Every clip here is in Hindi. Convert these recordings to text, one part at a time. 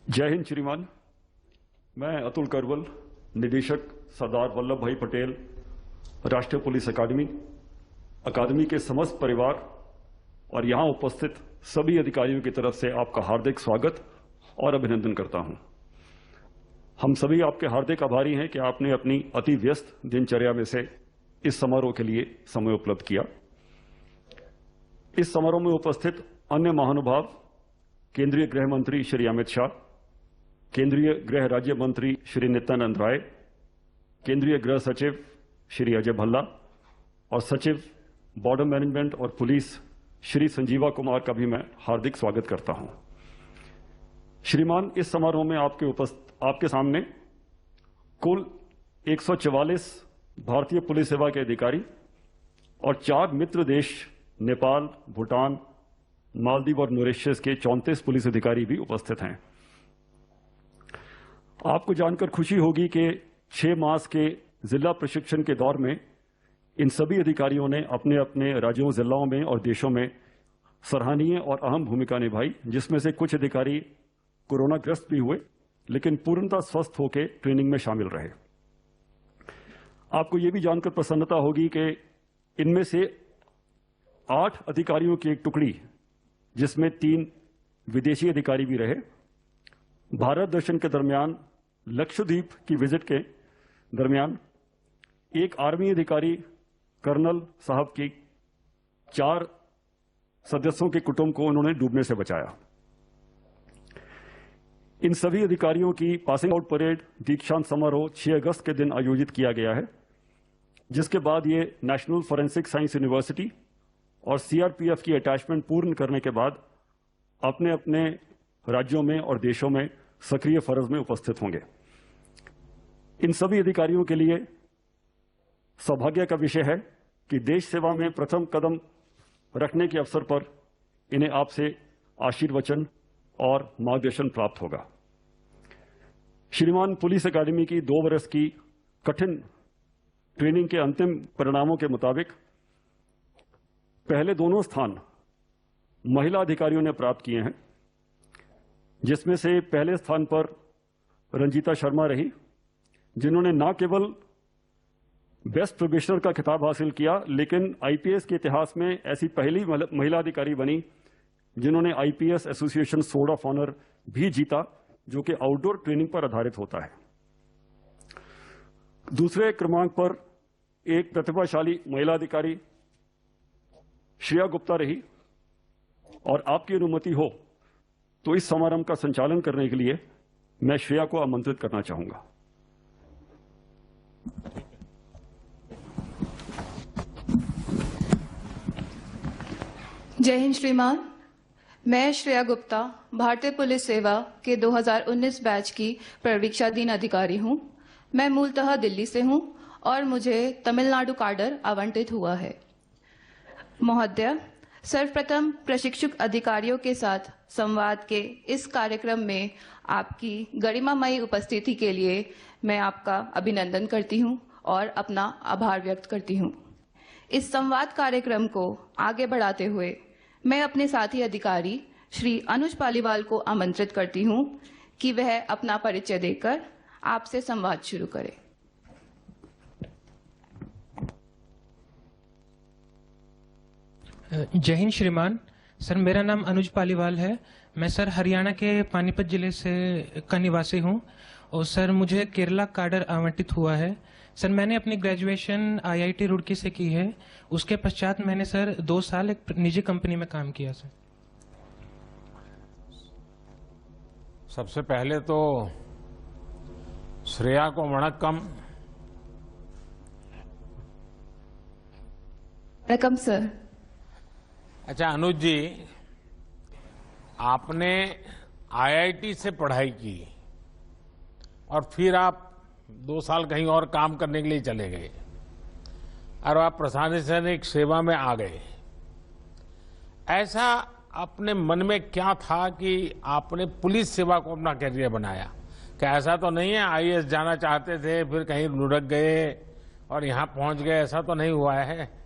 जय हिंद श्रीमान। मैं अतुल करवल, निदेशक सरदार वल्लभ भाई पटेल राष्ट्रीय पुलिस अकादमी के समस्त परिवार और यहां उपस्थित सभी अधिकारियों की तरफ से आपका हार्दिक स्वागत और अभिनंदन करता हूं। हम सभी आपके हार्दिक आभारी हैं कि आपने अपनी अति व्यस्त दिनचर्या में से इस समारोह के लिए समय उपलब्ध किया। इस समारोह में उपस्थित अन्य महानुभाव केंद्रीय गृह मंत्री श्री अमित शाह, केंद्रीय गृह राज्य मंत्री श्री नित्यानंद राय, केंद्रीय गृह सचिव श्री अजय भल्ला और सचिव बॉर्डर मैनेजमेंट और पुलिस श्री संजीवा कुमार का भी मैं हार्दिक स्वागत करता हूं। श्रीमान, इस समारोह में आपके सामने कुल 144 भारतीय पुलिस सेवा के अधिकारी और 4 मित्र देश नेपाल, भूटान, मालदीव और मॉरिशस के 34 पुलिस अधिकारी भी उपस्थित हैं। आपको जानकर खुशी होगी कि 6 मास के जिला प्रशिक्षण के दौर में इन सभी अधिकारियों ने अपने अपने राज्यों, जिलों में और देशों में सराहनीय और अहम भूमिका निभाई, जिसमें से कुछ अधिकारी कोरोनाग्रस्त भी हुए लेकिन पूर्णतः स्वस्थ होकर ट्रेनिंग में शामिल रहे। आपको यह भी जानकर प्रसन्नता होगी कि इनमें से 8 अधिकारियों की एक टुकड़ी, जिसमें 3 विदेशी अधिकारी भी रहे, भारत दर्शन के दरमियान लक्षद्वीप की विजिट के दरमियान एक आर्मी अधिकारी कर्नल साहब की 4 सदस्यों के कुटुंब को उन्होंने डूबने से बचाया। इन सभी अधिकारियों की पासिंग आउट परेड दीक्षांत समारोह 6 अगस्त के दिन आयोजित किया गया है, जिसके बाद ये नेशनल फॉरेंसिक साइंस यूनिवर्सिटी और सीआरपीएफ की अटैचमेंट पूर्ण करने के बाद अपने अपने राज्यों में और देशों में सक्रिय फर्ज में उपस्थित होंगे। इन सभी अधिकारियों के लिए सौभाग्य का विषय है कि देश सेवा में प्रथम कदम रखने के अवसर पर इन्हें आपसे आशीर्वचन और मार्गदर्शन प्राप्त होगा। श्रीमान, पुलिस अकादमी की 2 वर्ष की कठिन ट्रेनिंग के अंतिम परिणामों के मुताबिक पहले दोनों स्थान महिला अधिकारियों ने प्राप्त किए हैं, जिसमें से पहले स्थान पर रंजीता शर्मा रही, जिन्होंने न केवल बेस्ट प्रोबेशनर का खिताब हासिल किया, लेकिन आईपीएस के इतिहास में ऐसी पहली महिला अधिकारी बनी जिन्होंने IPS association sword of honour भी जीता, जो कि आउटडोर ट्रेनिंग पर आधारित होता है। दूसरे क्रमांक पर एक प्रतिभाशाली महिला अधिकारी श्रेया गुप्ता रही, और आपकी अनुमति हो तो इस समारोह का संचालन करने के लिए मैं श्रेया को आमंत्रित करना चाहूंगा। जय हिंद श्रीमान। मैं श्रेया गुप्ता भारतीय पुलिस सेवा के 2019 बैच की प्रवीक्षाधीन अधिकारी हूं। मैं मूलतः दिल्ली से हूं और मुझे तमिलनाडु काडर आवंटित हुआ है। महोदय, सर्वप्रथम प्रशिक्षुक अधिकारियों के साथ संवाद के इस कार्यक्रम में आपकी गरिमामयी उपस्थिति के लिए मैं आपका अभिनंदन करती हूं और अपना आभार व्यक्त करती हूं। इस संवाद कार्यक्रम को आगे बढ़ाते हुए मैं अपने साथी अधिकारी श्री अनुज पालीवाल को आमंत्रित करती हूं कि वह अपना परिचय देकर आपसे संवाद शुरू करें। जय हिंद श्रीमान। सर, मेरा नाम अनुज पालीवाल है। मैं सर हरियाणा के पानीपत जिले से का निवासी हूं और सर मुझे केरला काडर आवंटित हुआ है। सर, मैंने अपनी ग्रेजुएशन आईआईटी रुड़की से की है। उसके पश्चात मैंने सर 2 साल एक निजी कंपनी में काम किया। सर, सबसे पहले तो श्रेया को वणक्कम। वणक्कम सर। अच्छा अनुज जी, आपने आईआईटी से पढ़ाई की और फिर आप 2 साल कहीं और काम करने के लिए चले गए और आप प्रशासनिक सेवा में आ गए। ऐसा अपने मन में क्या था कि आपने पुलिस सेवा को अपना करियर बनाया? क्या ऐसा तो नहीं है आईएएस जाना चाहते थे फिर कहीं लुढ़क गए और यहां पहुंच गए? ऐसा तो नहीं हुआ है?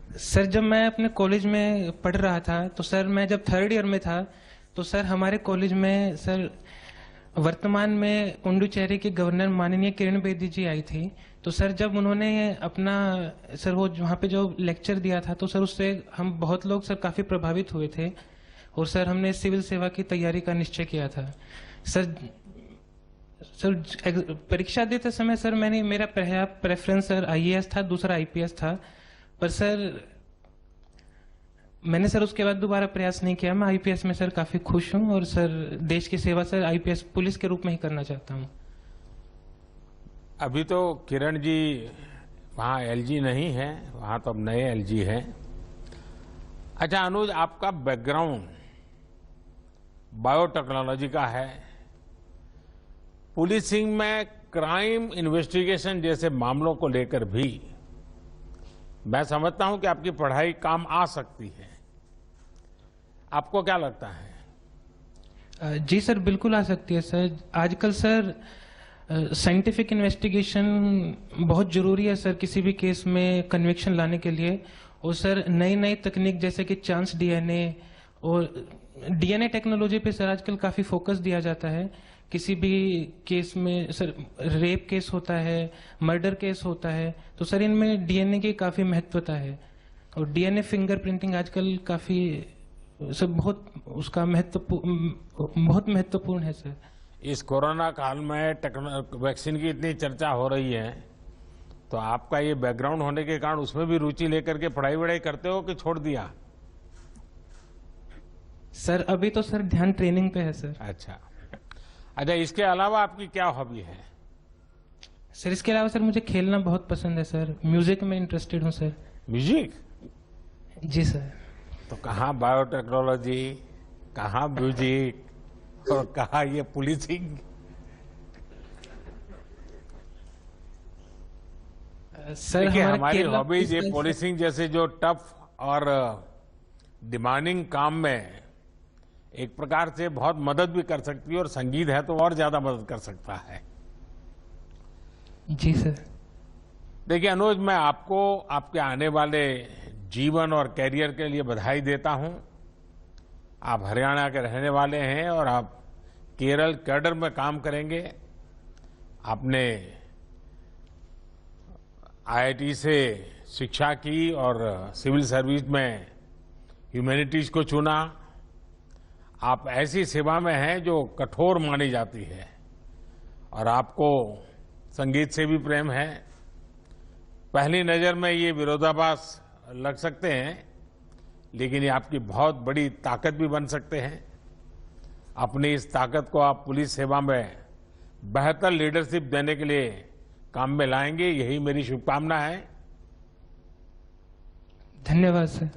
सर, जब मैं अपने कॉलेज में पढ़ रहा था तो सर मैं जब 3rd ईयर में था तो सर हमारे कॉलेज में सर वर्तमान में पुडुचेरी के गवर्नर माननीय किरण बेदी जी आई थी। तो सर जब उन्होंने अपना सर वो वहाँ पे जो लेक्चर दिया था, तो सर उससे हम बहुत लोग सर काफ़ी प्रभावित हुए थे, और सर हमने सिविल सेवा की तैयारी का निश्चय किया था। सर परीक्षा देते समय सर मेरा प्रेफरेंस सर आईएएस था, दूसरा आईपीएस था, पर सर मैंने सर उसके बाद दोबारा प्रयास नहीं किया। मैं आईपीएस में सर काफी खुश हूं, और सर देश की सेवा सर आईपीएस पुलिस के रूप में ही करना चाहता हूं। अभी तो किरण जी वहाँ एलजी नहीं है, वहाँ तो अब नए एलजी हैं। अच्छा अनुज, आपका बैकग्राउंड बायोटेक्नोलॉजी का है। पुलिसिंग में क्राइम इन्वेस्टिगेशन जैसे मामलों को लेकर भी मैं समझता हूं कि आपकी पढ़ाई काम आ सकती है। आपको क्या लगता है? जी सर, बिल्कुल आ सकती है सर। आजकल सर साइंटिफिक इन्वेस्टिगेशन बहुत जरूरी है सर, किसी भी केस में कन्विक्शन लाने के लिए। और सर नई नई तकनीक जैसे कि चांस डीएनए और डीएनए टेक्नोलॉजी पे सर आजकल काफी फोकस दिया जाता है। किसी भी केस में सर, रेप केस होता है, मर्डर केस होता है, तो सर इनमें डीएनए की काफी महत्वता है। और डीएनए फिंगरप्रिंटिंग आजकल काफी सर बहुत उसका बहुत महत्वपूर्ण है सर। इस कोरोना काल में वैक्सीन की इतनी चर्चा हो रही है, तो आपका ये बैकग्राउंड होने के कारण उसमें भी रुचि लेकर के पढ़ाई वढ़ाई करते हो कि छोड़ दिया? सर अभी तो सर ध्यान ट्रेनिंग पे है सर। अच्छा, इसके अलावा आपकी क्या हॉबी है? सर इसके अलावा सर मुझे खेलना बहुत पसंद है सर। म्यूजिक में इंटरेस्टेड हूँ सर। म्यूजिक? जी सर। तो कहाँ बायोटेक्नोलॉजी, कहाँ म्यूजिक और कहाँ ये पुलिसिंग? सर हमारी हॉबीज ये पुलिसिंग जैसे जो टफ और डिमांडिंग काम में एक प्रकार से बहुत मदद भी कर सकती है, और संगीत है तो और ज्यादा मदद कर सकता है। जी सर। देखिए अनुज, मैं आपको आपके आने वाले जीवन और कैरियर के लिए बधाई देता हूं। आप हरियाणा के रहने वाले हैं और आप केरल कैडर में काम करेंगे। आपने आईआईटी से शिक्षा की और सिविल सर्विस में ह्यूमैनिटीज को चुना। आप ऐसी सेवा में हैं जो कठोर मानी जाती है, और आपको संगीत से भी प्रेम है। पहली नजर में ये विरोधाभास लग सकते हैं, लेकिन ये आपकी बहुत बड़ी ताकत भी बन सकते हैं। अपनी इस ताकत को आप पुलिस सेवा में बेहतर लीडरशिप देने के लिए काम में लाएंगे, यही मेरी शुभकामना है। धन्यवाद सर।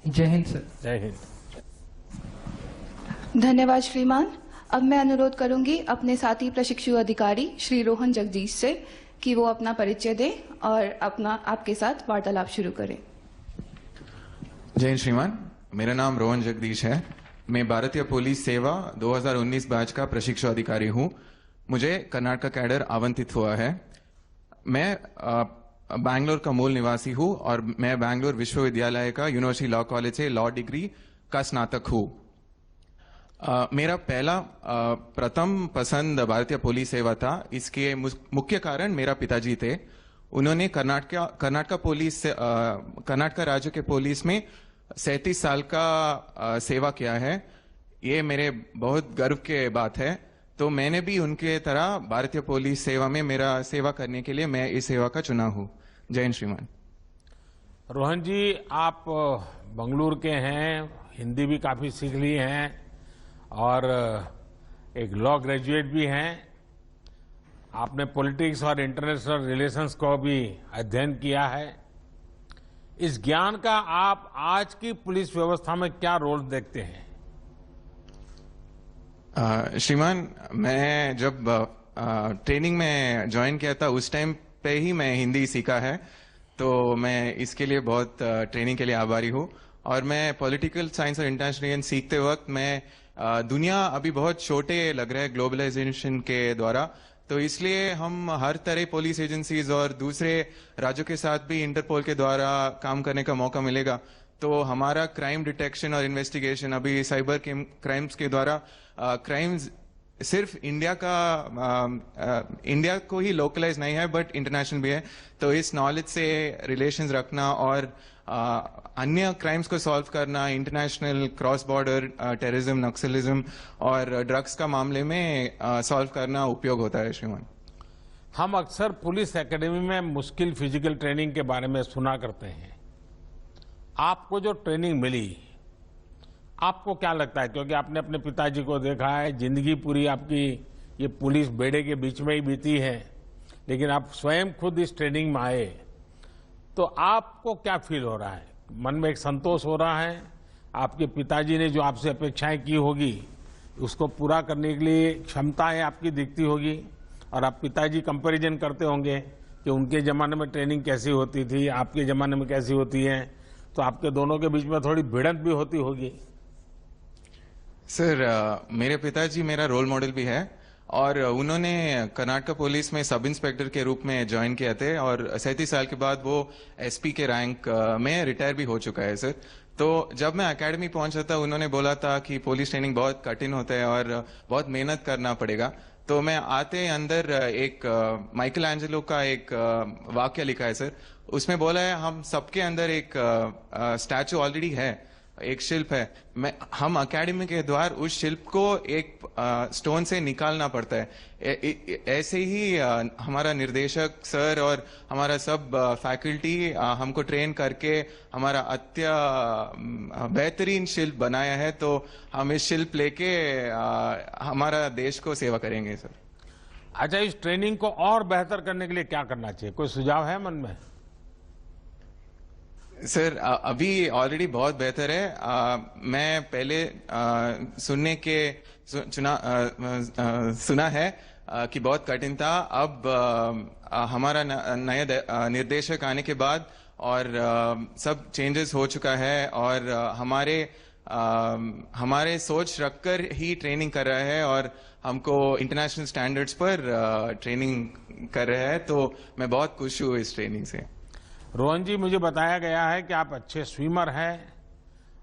जय हिंद सर। जय हिंद। धन्यवाद श्रीमान। अब मैं अनुरोध करूंगी अपने साथी प्रशिक्षु अधिकारी श्री रोहन जगदीश से कि वो अपना परिचय दें और आपके साथ वार्तालाप शुरू करें। जय हिंद श्रीमान, मेरा नाम रोहन जगदीश है। मैं भारतीय पुलिस सेवा 2019 बैच का प्रशिक्षु अधिकारी हूँ। मुझे कर्नाटक कैडर आवंटित हुआ है। मैं बैंगलोर का मूल निवासी हूँ और मैं बैंगलोर विश्वविद्यालय का यूनिवर्सिटी लॉ कॉलेज से लॉ डिग्री का स्नातक हूँ। मेरा पहला प्रथम पसंद भारतीय पुलिस सेवा था। इसके मुख्य कारण मेरा पिताजी थे। उन्होंने कर्नाटक राज्य के पुलिस में 37 साल का सेवा किया है। ये मेरे बहुत गर्व के बात है। तो मैंने भी उनके तरह भारतीय पुलिस सेवा में मेरा सेवा करने के लिए मैं इस सेवा का चुना हूँ। जय हिंद श्रीमान। रोहन जी, आप बंगलुरु के हैं, हिंदी भी काफी सीख ली हैं और एक लॉ ग्रेजुएट भी हैं। आपने पॉलिटिक्स और इंटरनेशनल रिलेशंस को भी अध्ययन किया है। इस ज्ञान का आप आज की पुलिस व्यवस्था में क्या रोल देखते हैं? श्रीमान, मैं जब ट्रेनिंग में ज्वाइन किया था उस टाइम पे ही मैं हिंदी सीखा है, तो मैं इसके लिए बहुत ट्रेनिंग के लिए आभारी हूँ। और मैं पॉलिटिकल साइंस और इंटरनेशनल सीखते वक्त मैं दुनिया अभी बहुत छोटे लग रहा है ग्लोबलाइजेशन के द्वारा, तो इसलिए हम हर तरह पुलिस एजेंसीज और दूसरे राज्यों के साथ भी इंटरपोल के द्वारा काम करने का मौका मिलेगा। तो हमारा क्राइम डिटेक्शन और इन्वेस्टिगेशन अभी साइबर क्राइम्स के द्वारा क्राइम्स सिर्फ इंडिया को ही लोकलाइज नहीं है बट इंटरनेशनल भी है। तो इस नॉलेज से रिलेशंस रखना और अन्य क्राइम्स को सॉल्व करना, international cross border terrorism, Naxalism और ड्रग्स का मामले में सॉल्व करना उपयोग होता है। श्रीमान, हम अक्सर पुलिस एकेडमी में मुश्किल फिजिकल ट्रेनिंग के बारे में सुना करते हैं। आपको जो ट्रेनिंग मिली, आपको क्या लगता है? क्योंकि आपने अपने पिताजी को देखा है, जिंदगी पूरी आपकी ये पुलिस बेड़े के बीच में ही बीती है, लेकिन आप स्वयं खुद इस ट्रेनिंग में आए, तो आपको क्या फील हो रहा है? मन में एक संतोष हो रहा है? आपके पिताजी ने जो आपसे अपेक्षाएं की होगी उसको पूरा करने के लिए क्षमताएं आपकी दिखती होगी, और आप पिताजी कंपैरिजन करते होंगे कि उनके जमाने में ट्रेनिंग कैसी होती थी, आपके जमाने में कैसी होती है, तो आपके दोनों के बीच में थोड़ी भिड़ंत भी होती होगी। सर, मेरे पिताजी मेरा रोल मॉडल भी है और उन्होंने कर्नाटक पुलिस में सब इंस्पेक्टर के रूप में ज्वाइन किया थे और 37 साल के बाद वो एसपी के रैंक में रिटायर भी हो चुका है। सर, तो जब मैं एकेडमी पहुंचा था उन्होंने बोला था कि पुलिस ट्रेनिंग बहुत कठिन होता है और बहुत मेहनत करना पड़ेगा। तो मैं आते अंदर एक माइकल एंजेलो का एक वाक्य लिखा है सर, उसमें बोला है हम सबके अंदर एक स्टैचू ऑलरेडी है, एक शिल्प है, हम एकेडमी के द्वारा उस शिल्प को एक स्टोन से निकालना पड़ता है। ऐसे ही हमारा निर्देशक सर और हमारा सब फैकल्टी हमको ट्रेन करके हमारा बेहतरीन शिल्प बनाया है। तो हम इस शिल्प लेके हमारा देश को सेवा करेंगे सर। अच्छा, इस ट्रेनिंग को और बेहतर करने के लिए क्या करना चाहिए? कोई सुझाव है मन में? सर, अभी ऑलरेडी बहुत बेहतर है। मैं पहले सुना है कि बहुत कठिन था। अब हमारा नया निर्देशक आने के बाद और सब चेंजेस हो चुका है और हमारे सोच रखकर ही ट्रेनिंग कर रहा है और हमको इंटरनेशनल स्टैंडर्ड्स पर ट्रेनिंग कर रहा है। तो मैं बहुत खुश हूँ इस ट्रेनिंग से। रोहन जी, मुझे बताया गया है कि आप अच्छे स्विमर हैं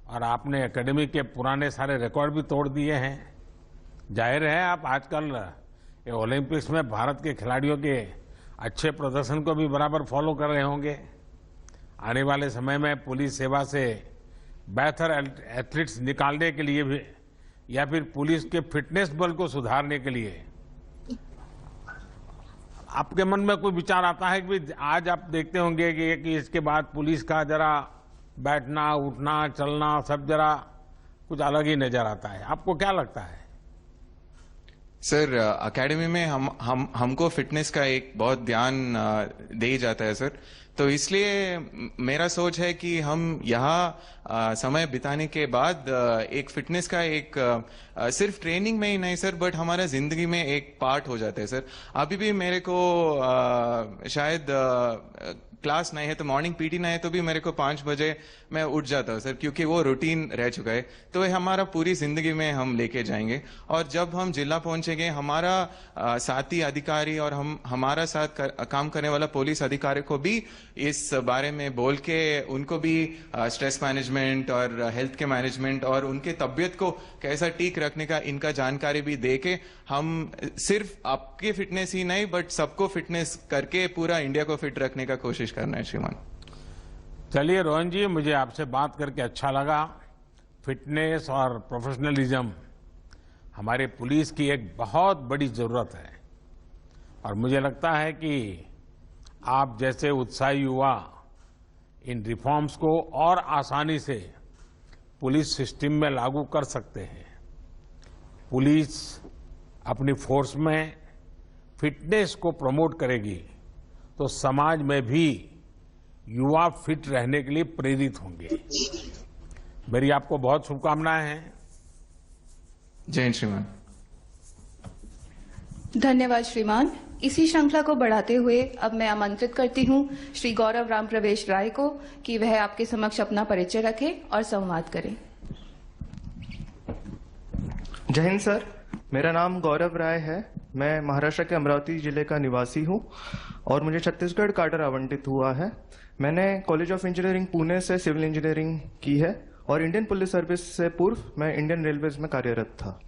और आपने एकेडमी के पुराने सारे रिकॉर्ड भी तोड़ दिए हैं। जाहिर है आप आजकल ओलंपिक्स में भारत के खिलाड़ियों के अच्छे प्रदर्शन को भी बराबर फॉलो कर रहे होंगे। आने वाले समय में पुलिस सेवा से बेहतर एथलीट्स निकालने के लिए भी या फिर पुलिस के फिटनेस बल को सुधारने के लिए आपके मन में कोई विचार आता है कि आज आप देखते होंगे कि इसके बाद पुलिस का जरा बैठना, उठना, चलना सब जरा कुछ अलग ही नजर आता है। आपको क्या लगता है? सर, एकेडमी में हमको फिटनेस का एक बहुत ध्यान दे जाता है सर। तो इसलिए मेरा सोच है कि हम यहाँ समय बिताने के बाद एक फिटनेस का एक सिर्फ ट्रेनिंग में ही नहीं सर बट हमारा जिंदगी में एक पार्ट हो जाता है सर। अभी भी मेरे को शायद क्लास नहीं है तो मॉर्निंग पीटी नहीं है तो भी मेरे को 5 बजे मैं उठ जाता हूँ सर, क्योंकि वो रूटीन रह चुका है। तो ये हमारा पूरी जिंदगी में हम लेके जाएंगे और जब हम जिला पहुंचेंगे हमारा साथी अधिकारी और हमारा साथ काम करने वाला पुलिस अधिकारी को भी इस बारे में बोल के उनको भी स्ट्रेस मैनेजमेंट और हेल्थ के मैनेजमेंट और उनके तबीयत को कैसा ठीक रखने का इनका जानकारी भी दे के हम सिर्फ आपके फिटनेस ही नहीं बट सबको फिटनेस करके पूरा इंडिया को फिट रखने का कोशिश करना है। श्रीमान, चलिए रोहन जी, मुझे आपसे बात करके अच्छा लगा। फिटनेस और प्रोफेशनलिज्म हमारे पुलिस की एक बहुत बड़ी जरूरत है और मुझे लगता है कि आप जैसे उत्साही युवा इन रिफॉर्म्स को और आसानी से पुलिस सिस्टम में लागू कर सकते हैं। पुलिस अपनी फोर्स में फिटनेस को प्रमोट करेगी तो समाज में भी युवा फिट रहने के लिए प्रेरित होंगे। मेरी आपको बहुत शुभकामनाएं हैं। जय हिंद श्रीमान। धन्यवाद श्रीमान। इसी श्रृंखला को बढ़ाते हुए अब मैं आमंत्रित करती हूं श्री गौरव राम प्रवेश राय को कि वह आपके समक्ष अपना परिचय रखें और संवाद करें। जय हिंद सर, मेरा नाम गौरव राय है। मैं महाराष्ट्र के अमरावती जिले का निवासी हूँ और मुझे छत्तीसगढ़ काडर आवंटित हुआ है। मैंने कॉलेज ऑफ इंजीनियरिंग पुणे से सिविल इंजीनियरिंग की है और इंडियन पुलिस सर्विस से पूर्व मैं इंडियन रेलवेज में कार्यरत था।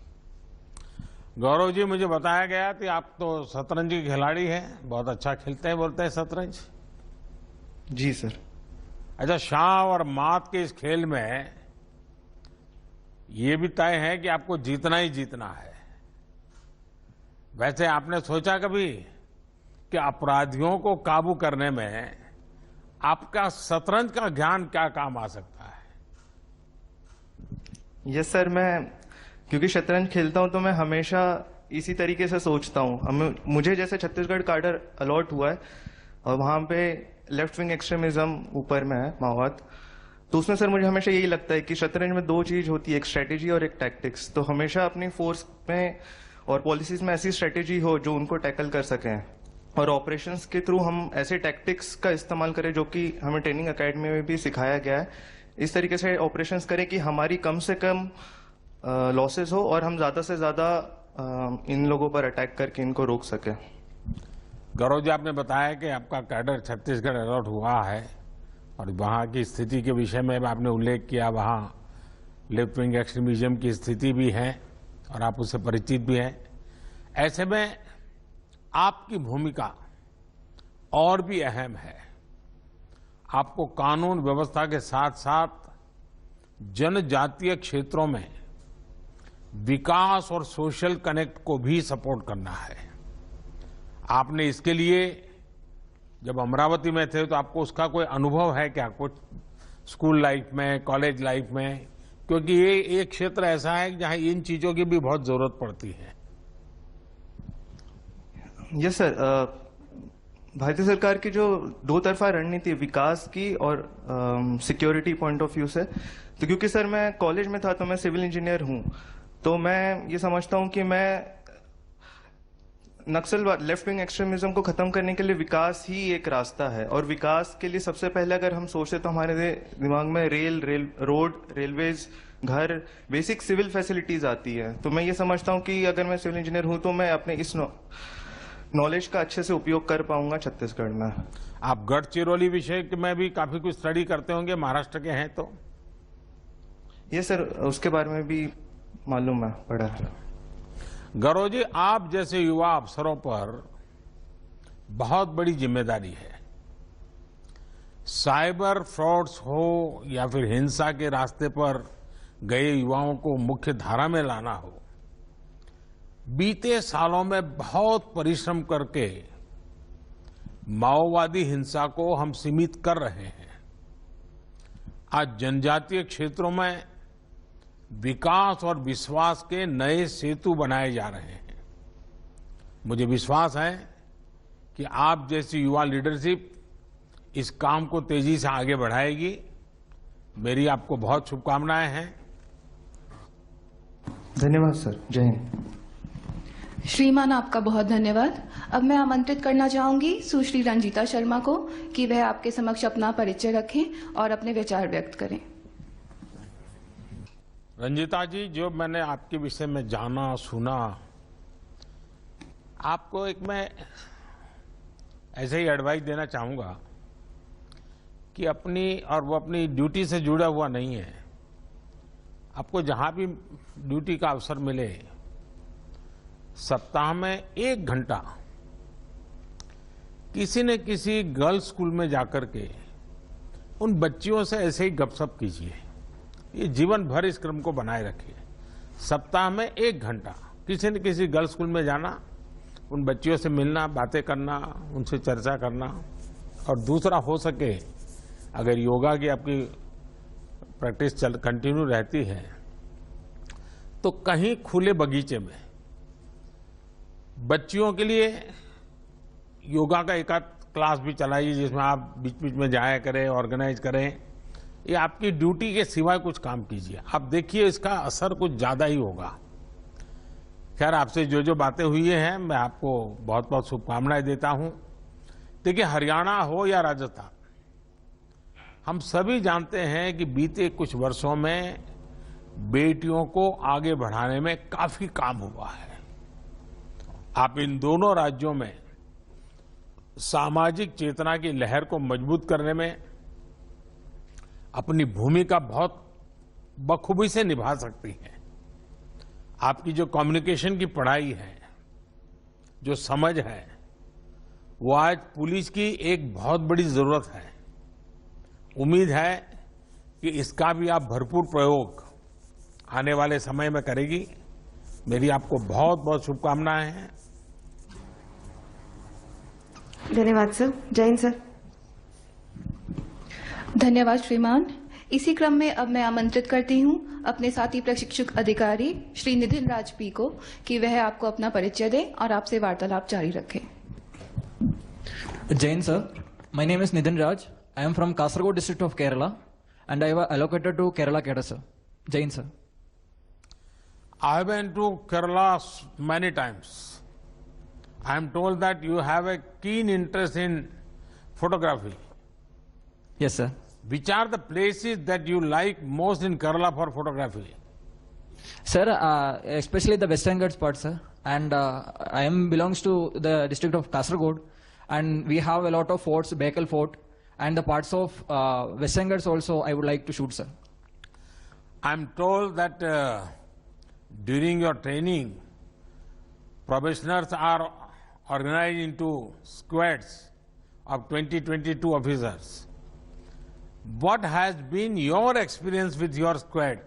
गौरव जी, मुझे बताया गया कि आप तो शतरंज के खिलाड़ी हैं, बहुत अच्छा खेलते हैं, बोलते हैं शतरंज। जी सर। अच्छा, शाह और मात के इस खेल में ये भी तय है कि आपको जीतना ही जीतना है। वैसे आपने सोचा कभी कि अपराधियों को काबू करने में आपका शतरंज का ज्ञान क्या काम आ सकता है? यस सर, मैं क्योंकि शतरंज खेलता हूं तो मैं हमेशा इसी तरीके से सोचता हूं। मुझे जैसे छत्तीसगढ़ काडर अलॉट हुआ है और वहां पे लेफ्ट विंग एक्सट्रीमिज्म ऊपर में है, माओवाद, तो उसमें सर मुझे हमेशा यही लगता है कि शतरंज में दो चीज होती है, एक स्ट्रेटेजी और एक टैक्टिक्स। तो हमेशा अपनी फोर्स में और पॉलिसीज में ऐसी स्ट्रेटेजी हो जो उनको टैकल कर सकें और ऑपरेशंस के थ्रू हम ऐसे टैक्टिक्स का इस्तेमाल करें जो कि हमें ट्रेनिंग एकेडमी में भी सिखाया गया है। इस तरीके से ऑपरेशंस करें कि हमारी कम से कम लॉसेस हो और हम ज्यादा से ज्यादा इन लोगों पर अटैक करके इनको रोक सके। गौरव जी, आपने बताया कि आपका कैडर छत्तीसगढ़ अलॉट हुआ है और वहाँ की स्थिति के विषय में आपने उल्लेख किया, वहाँ लेफ्ट विंग एक्सट्रीमिज्म की स्थिति भी है और आप उससे परिचित भी हैं। ऐसे में आपकी भूमिका और भी अहम है। आपको कानून व्यवस्था के साथ साथ जनजातीय क्षेत्रों में विकास और सोशल कनेक्ट को भी सपोर्ट करना है। आपने इसके लिए जब अमरावती में थे तो आपको उसका कोई अनुभव है क्या, कुछ स्कूल लाइफ में, कॉलेज लाइफ में? क्योंकि ये एक क्षेत्र ऐसा है जहां इन चीजों की भी बहुत जरूरत पड़ती है। यस सर, भारतीय सरकार की जो दो तरफा रणनीति है विकास की और सिक्योरिटी पॉइंट ऑफ व्यू से, तो क्योंकि सर मैं कॉलेज में था तो मैं सिविल इंजीनियर हूं, तो मैं ये समझता हूं कि मैं नक्सलवाद, लेफ्ट विंग एक्सट्रीमिज्म को खत्म करने के लिए विकास ही एक रास्ता है। और विकास के लिए सबसे पहले अगर हम सोचते तो हमारे दिमाग में रोड, रेलवेज, घर, बेसिक सिविल फैसिलिटीज आती है। तो मैं ये समझता हूं कि अगर मैं सिविल इंजीनियर हूं तो मैं अपने इस नॉलेज का अच्छे से उपयोग कर पाऊंगा छत्तीसगढ़ में। आप गढ़चिरौली विषय में भी काफी कुछ स्टडी करते होंगे, महाराष्ट्र के हैं तो? ये सर, उसके बारे में भी मालूम है, पढ़ा है। गौरव जी, आप जैसे युवा अफसरों पर बहुत बड़ी जिम्मेदारी है। साइबर फ्रॉड्स हो या फिर हिंसा के रास्ते पर गए युवाओं को मुख्य धारा में लाना हो, बीते सालों में बहुत परिश्रम करके माओवादी हिंसा को हम सीमित कर रहे हैं। आज जनजातीय क्षेत्रों में विकास और विश्वास के नए सेतु बनाए जा रहे हैं। मुझे विश्वास है कि आप जैसी युवा लीडरशिप इस काम को तेजी से आगे बढ़ाएगी। मेरी आपको बहुत शुभकामनाएं हैं। धन्यवाद सर, जय हिंद। श्रीमान, आपका बहुत धन्यवाद। अब मैं आमंत्रित करना चाहूंगी सुश्री रंजीता शर्मा को कि वह आपके समक्ष अपना परिचय रखें और अपने विचार व्यक्त करें। रंजीता जी, जो मैंने आपके विषय में जाना सुना, आपको एक मैं ऐसे ही एडवाइस देना चाहूंगा कि वो अपनी ड्यूटी से जुड़ा हुआ नहीं है। आपको जहां भी ड्यूटी का अवसर मिले, सप्ताह में 1 घंटा किसी न किसी गर्ल्स स्कूल में जाकर के उन बच्चियों से ऐसे ही गपशप कीजिए। ये जीवन भर इस क्रम को बनाए रखिए। सप्ताह में 1 घंटा किसी न किसी गर्ल्स स्कूल में जाना, उन बच्चियों से मिलना, बातें करना, उनसे चर्चा करना। और दूसरा, हो सके अगर योगा की आपकी प्रैक्टिस कंटिन्यू रहती है तो कहीं खुले बगीचे में बच्चियों के लिए योगा का एक आध क्लास भी चलाइए, जिसमें आप बीच बीच में जाया करें, ऑर्गेनाइज करें। ये आपकी ड्यूटी के सिवाय कुछ काम कीजिए। आप देखिए इसका असर कुछ ज्यादा ही होगा। खैर, आपसे जो जो बातें हुई हैं, मैं आपको बहुत बहुत शुभकामनाएं देता हूं। देखिए, हरियाणा हो या राजस्थान, हम सभी जानते हैं कि बीते कुछ वर्षों में बेटियों को आगे बढ़ाने में काफी काम हुआ है। आप इन दोनों राज्यों में सामाजिक चेतना की लहर को मजबूत करने में अपनी भूमिका बहुत बखूबी से निभा सकती है। आपकी जो कम्युनिकेशन की पढ़ाई है, जो समझ है, वो आज पुलिस की एक बहुत बड़ी जरूरत है। उम्मीद है कि इसका भी आप भरपूर प्रयोग आने वाले समय में करेगी। मेरी आपको बहुत बहुत शुभकामनाएं हैं। धन्यवाद सर। जैन सर। धन्यवाद श्रीमान। इसी क्रम में अब मैं आमंत्रित करती हूं अपने साथी प्रशिक्षक अधिकारी श्री निधिन राज पी को कि वह आपको अपना परिचय दें और आपसे वार्तालाप जारी रखें। Jain sir, my name is Nidhin Raj. I am from Kasaragod district of Kerala and I was allocated to Kerala cadre sir. Jain sir. I have been to Kerala many times. I am told that you have a keen interest in photography. Yes sir. Which are the places that you like most in Kerala for photography? Sir, especially the Western Ghats part sir, and I am belongs to the district of Kasaragod, and we have a lot of forts, Bekal Fort, and the parts of Western Ghats also I would like to shoot sir. I am told that during your training, probationers are organized into squads of 20-22 officers. What has been your experience with your squad?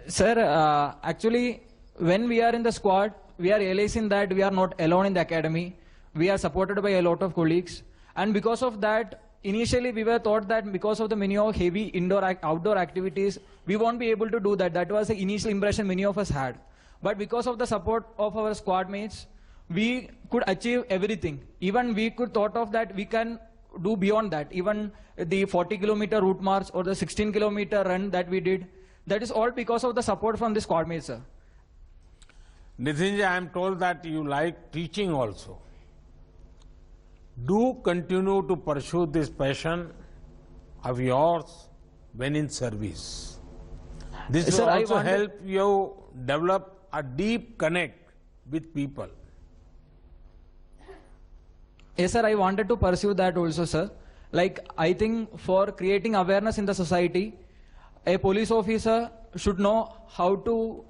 Sir, actually, when we are in the squad, we are realizing that we are not alone in the academy. We are supported by a lot of colleagues. And because of that, initially we were thought that because of the many of heavy outdoor activities, we won't be able to do that. That was the initial impression many of us had. But because of the support of our squad mates, we could achieve everything. Even we could thought of that we can do beyond that. Even the 40-kilometer route march or the 16-kilometer run that we did, that is all because of the support from the squad mates, sir. Nithinji, I am told that you like teaching also. Do continue to pursue this passion of yours when in service. This will Sir, also help you develop a deep connect with people. Yes, sir, I wanted to pursue that also, sir. Like, I think for creating awareness in the society, a police officer should know how to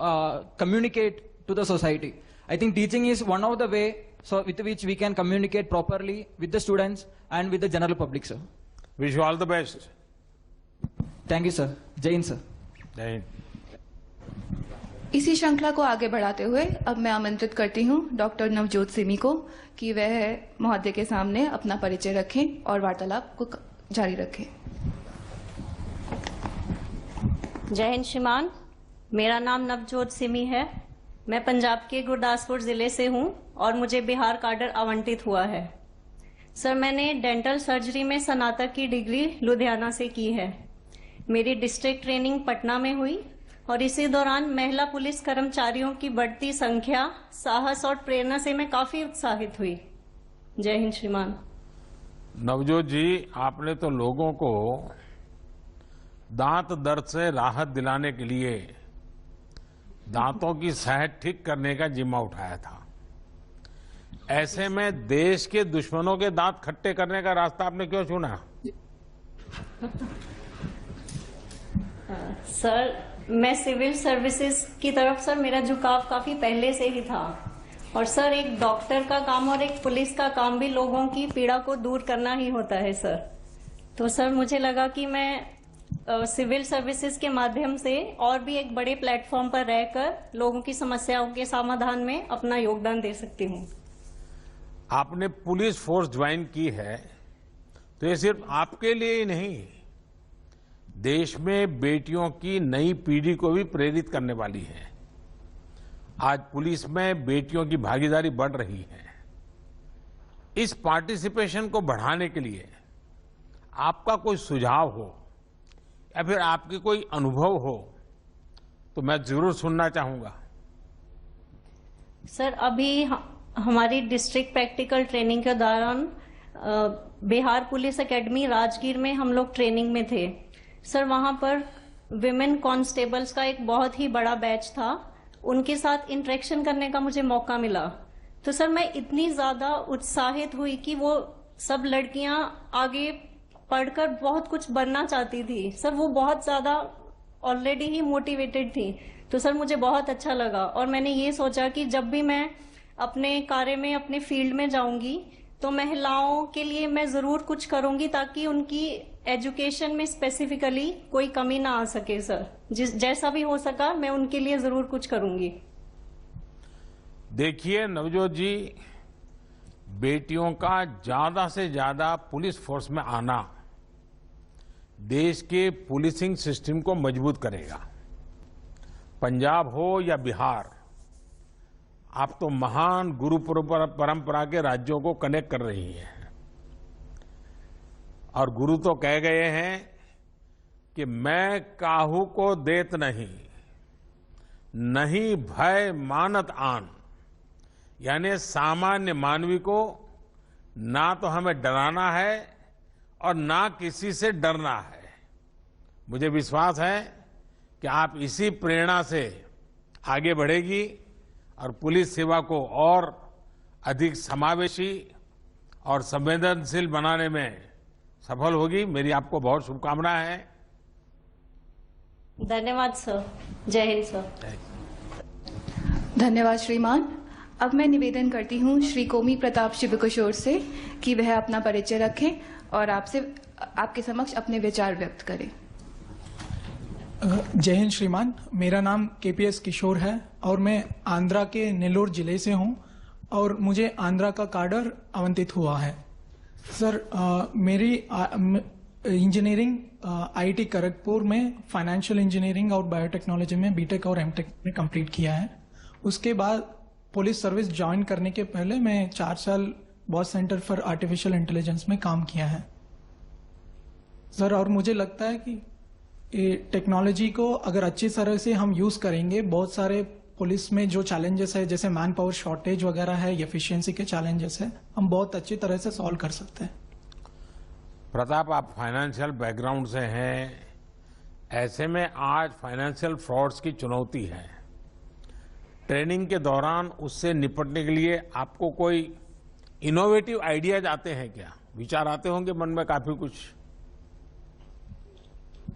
communicate to the society. I think teaching is one of the way with which we can communicate properly with the students and with the general public, sir. Wish you all the best. Thank you, sir. Jain, sir. Jain. इसी श्रृंखला को आगे बढ़ाते हुए अब मैं आमंत्रित करती हूं डॉक्टर नवजोत सिमी को कि वह महोदय के सामने अपना परिचय रखें और वार्तालाप को जारी रखें। जय हिंद श्रीमान, मेरा नाम नवजोत सिमी है। मैं पंजाब के गुरदासपुर जिले से हूं और मुझे बिहार काडर आवंटित हुआ है। सर, मैंने डेंटल सर्जरी में स्नातक की डिग्री लुधियाना से की है। मेरी डिस्ट्रिक्ट ट्रेनिंग पटना में हुई और इसी दौरान महिला पुलिस कर्मचारियों की बढ़ती संख्या, साहस और प्रेरणा से मैं काफी उत्साहित हुई। जय हिंद श्रीमान। नवजोत जी, आपने तो लोगों को दांत दर्द से राहत दिलाने के लिए दांतों की सेहत ठीक करने का जिम्मा उठाया था। ऐसे में देश के दुश्मनों के दांत खट्टे करने का रास्ता आपने क्यों चुना? सर, मैं सिविल सर्विसेज की तरफ सर मेरा झुकाव काफी पहले से ही था और सर एक डॉक्टर का काम और एक पुलिस का काम भी लोगों की पीड़ा को दूर करना ही होता है सर। तो सर मुझे लगा कि मैं सिविल सर्विसेज के माध्यम से और भी एक बड़े प्लेटफॉर्म पर रहकर लोगों की समस्याओं के समाधान में अपना योगदान दे सकती हूँ। आपने पुलिस फोर्स ज्वाइन की है तो ये सिर्फ आपके लिए ही नहीं, देश में बेटियों की नई पीढ़ी को भी प्रेरित करने वाली है। आज पुलिस में बेटियों की भागीदारी बढ़ रही है। इस पार्टिसिपेशन को बढ़ाने के लिए आपका कोई सुझाव हो या फिर आपके कोई अनुभव हो तो मैं जरूर सुनना चाहूंगा। सर, अभी हमारी डिस्ट्रिक्ट प्रैक्टिकल ट्रेनिंग के दौरान बिहार पुलिस एकेडमी राजगीर में हम लोग ट्रेनिंग में थे। सर, वहां पर विमेन कांस्टेबल्स का एक बहुत ही बड़ा बैच था। उनके साथ इंटरेक्शन करने का मुझे मौका मिला। तो सर मैं इतनी ज्यादा उत्साहित हुई कि वो सब लड़कियां आगे पढ़कर बहुत कुछ बनना चाहती थी। सर वो बहुत ज्यादा ऑलरेडी ही मोटिवेटेड थी। तो सर मुझे बहुत अच्छा लगा और मैंने ये सोचा कि जब भी मैं अपने कार्य में, अपने फील्ड में जाऊंगी तो महिलाओं के लिए मैं जरूर कुछ करूंगी ताकि उनकी एजुकेशन में स्पेसिफिकली कोई कमी ना आ सके। सर जैसा भी हो सका मैं उनके लिए जरूर कुछ करूंगी। देखिए नवजोत जी, बेटियों का ज्यादा से ज्यादा पुलिस फोर्स में आना देश के पुलिसिंग सिस्टम को मजबूत करेगा। पंजाब हो या बिहार, आप तो महान गुरु परंपरा के राज्यों को कनेक्ट कर रही हैं। और गुरु तो कह गए हैं कि मैं काहू को देत नहीं, नहीं भय मानत आन। यानी सामान्य मानवी को ना तो हमें डराना है और ना किसी से डरना है। मुझे विश्वास है कि आप इसी प्रेरणा से आगे बढ़ेगी और पुलिस सेवा को और अधिक समावेशी और संवेदनशील बनाने में सफल होगी। मेरी आपको बहुत शुभकामनाएं हैं। धन्यवाद सर। जय हिंद सर। धन्यवाद श्रीमान। अब मैं निवेदन करती हूँ श्री कोमी प्रताप शिवकिशोर से कि वह अपना परिचय रखें और आपके समक्ष अपने विचार व्यक्त करें। जय हिंद श्रीमान, मेरा नाम केपीएस किशोर है और मैं आंध्रा के नेल्लोर जिले से हूं और मुझे आंध्रा का कार्डर आवंटित हुआ है। सर मेरी इंजीनियरिंग आईआईटी खड़गपुर में फाइनेंशियल इंजीनियरिंग और बायोटेक्नोलॉजी में बीटेक और एमटेक में कंप्लीट किया है। उसके बाद पुलिस सर्विस ज्वाइन करने के पहले मैं 4 साल boss centre for artificial intelligence में काम किया है सर। और मुझे लगता है कि ये टेक्नोलॉजी को अगर अच्छी तरह से हम यूज करेंगे, बहुत सारे पुलिस में जो चैलेंजेस है जैसे मैन पावर शॉर्टेज वगैरह है, एफिशिएंसी के चैलेंजेस है, हम बहुत अच्छी तरह से सॉल्व कर सकते हैं। प्रताप, आप फाइनेंशियल बैकग्राउंड से हैं, ऐसे में आज फाइनेंशियल फ्रॉड्स की चुनौती है। ट्रेनिंग के दौरान उससे निपटने के लिए आपको कोई इनोवेटिव आइडियाज आते हैं क्या? विचार आते होंगे मन में काफी कुछ।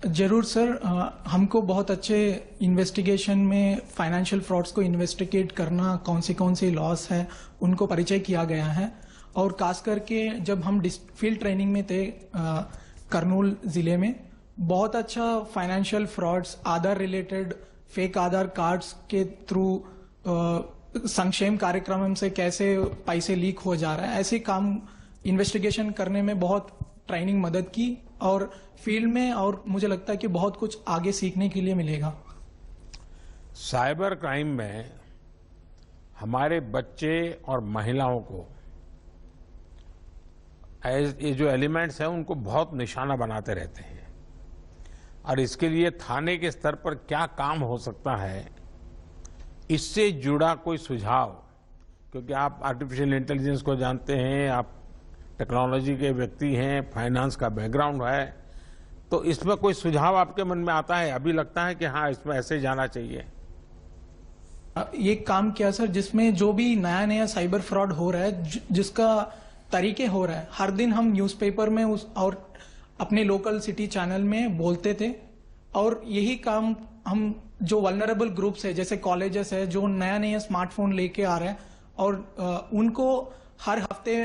जरूर सर, हमको बहुत अच्छे इन्वेस्टिगेशन में फाइनेंशियल फ्रॉड्स को इन्वेस्टिगेट करना, कौन सी लॉस है उनको परिचय किया गया है। और खास करके जब हम फील्ड ट्रेनिंग में थे कर्नूल जिले में, बहुत अच्छा फाइनेंशियल फ्रॉड्स, आधार रिलेटेड फेक आधार कार्ड्स के थ्रू संक्षेम कार्यक्रम से कैसे पैसे लीक हो जा रहा है, ऐसे काम इन्वेस्टिगेशन करने में बहुत ट्रेनिंग मदद की और फील्ड में, और मुझे लगता है कि बहुत कुछ आगे सीखने के लिए मिलेगा। साइबर क्राइम में हमारे बच्चे और महिलाओं को ये जो एलिमेंट्स हैं उनको बहुत निशाना बनाते रहते हैं और इसके लिए थाने के स्तर पर क्या काम हो सकता है, इससे जुड़ा कोई सुझाव, क्योंकि आप आर्टिफिशियल इंटेलिजेंस को जानते हैं, आप टेक्नोलॉजी के व्यक्ति हैं, फाइनेंस का बैकग्राउंड है, तो इसमें कोई सुझाव आपके मन में आता है? अभी लगता है कि हाँ इसमें ऐसे जाना चाहिए। ये काम किया सर, जिसमें जो भी नया नया साइबर फ्रॉड हो रहा है, जिसका तरीके हो रहा है, हर दिन हम न्यूज़पेपर में और अपने लोकल सिटी चैनल में बोलते थे। और यही काम हम जो वल्नरेबल ग्रुप्स है, जैसे कॉलेजेस है, जो नया नया स्मार्टफोन लेके आ रहे हैं, और उनको हर हफ्ते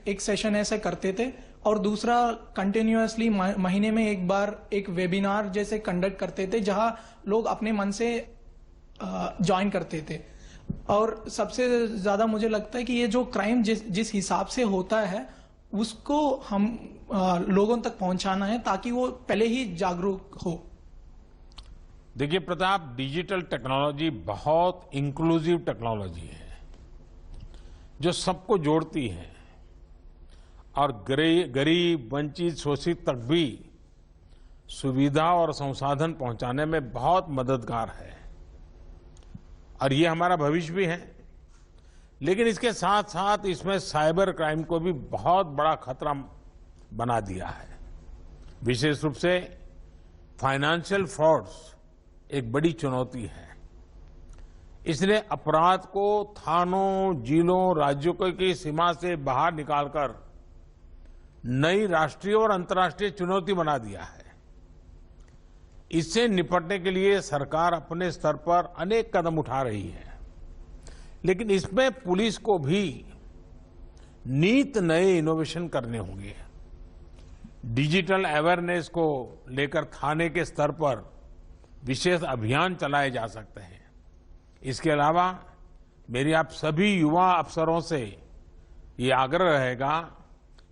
एक सेशन ऐसे करते थे। और दूसरा कंटिन्यूअसली महीने में एक बार एक वेबिनार जैसे कंडक्ट करते थे, जहां लोग अपने मन से ज्वाइन करते थे। और सबसे ज्यादा मुझे लगता है कि ये जो क्राइम जिस हिसाब से होता है उसको हम लोगों तक पहुंचाना है ताकि वो पहले ही जागरूक हो। देखिए प्रताप, डिजिटल टेक्नोलॉजी बहुत इंक्लूसिव टेक्नोलॉजी है जो सबको जोड़ती है और गरीब, वंचित, शोषित तक भी सुविधा और संसाधन पहुंचाने में बहुत मददगार है और ये हमारा भविष्य भी है। लेकिन इसके साथ साथ इसमें साइबर क्राइम को भी बहुत बड़ा खतरा बना दिया है। विशेष रूप से फाइनेंशियल फ्रॉड्स एक बड़ी चुनौती है। इसने अपराध को थानों, जिलों, राज्यों की सीमा से बाहर निकालकर नई राष्ट्रीय और अंतर्राष्ट्रीय चुनौती बना दिया है। इससे निपटने के लिए सरकार अपने स्तर पर अनेक कदम उठा रही है, लेकिन इसमें पुलिस को भी नित नए इनोवेशन करने होंगे। डिजिटल अवेयरनेस को लेकर थाने के स्तर पर विशेष अभियान चलाए जा सकते हैं। इसके अलावा मेरी आप सभी युवा अफसरों से ये आग्रह रहेगा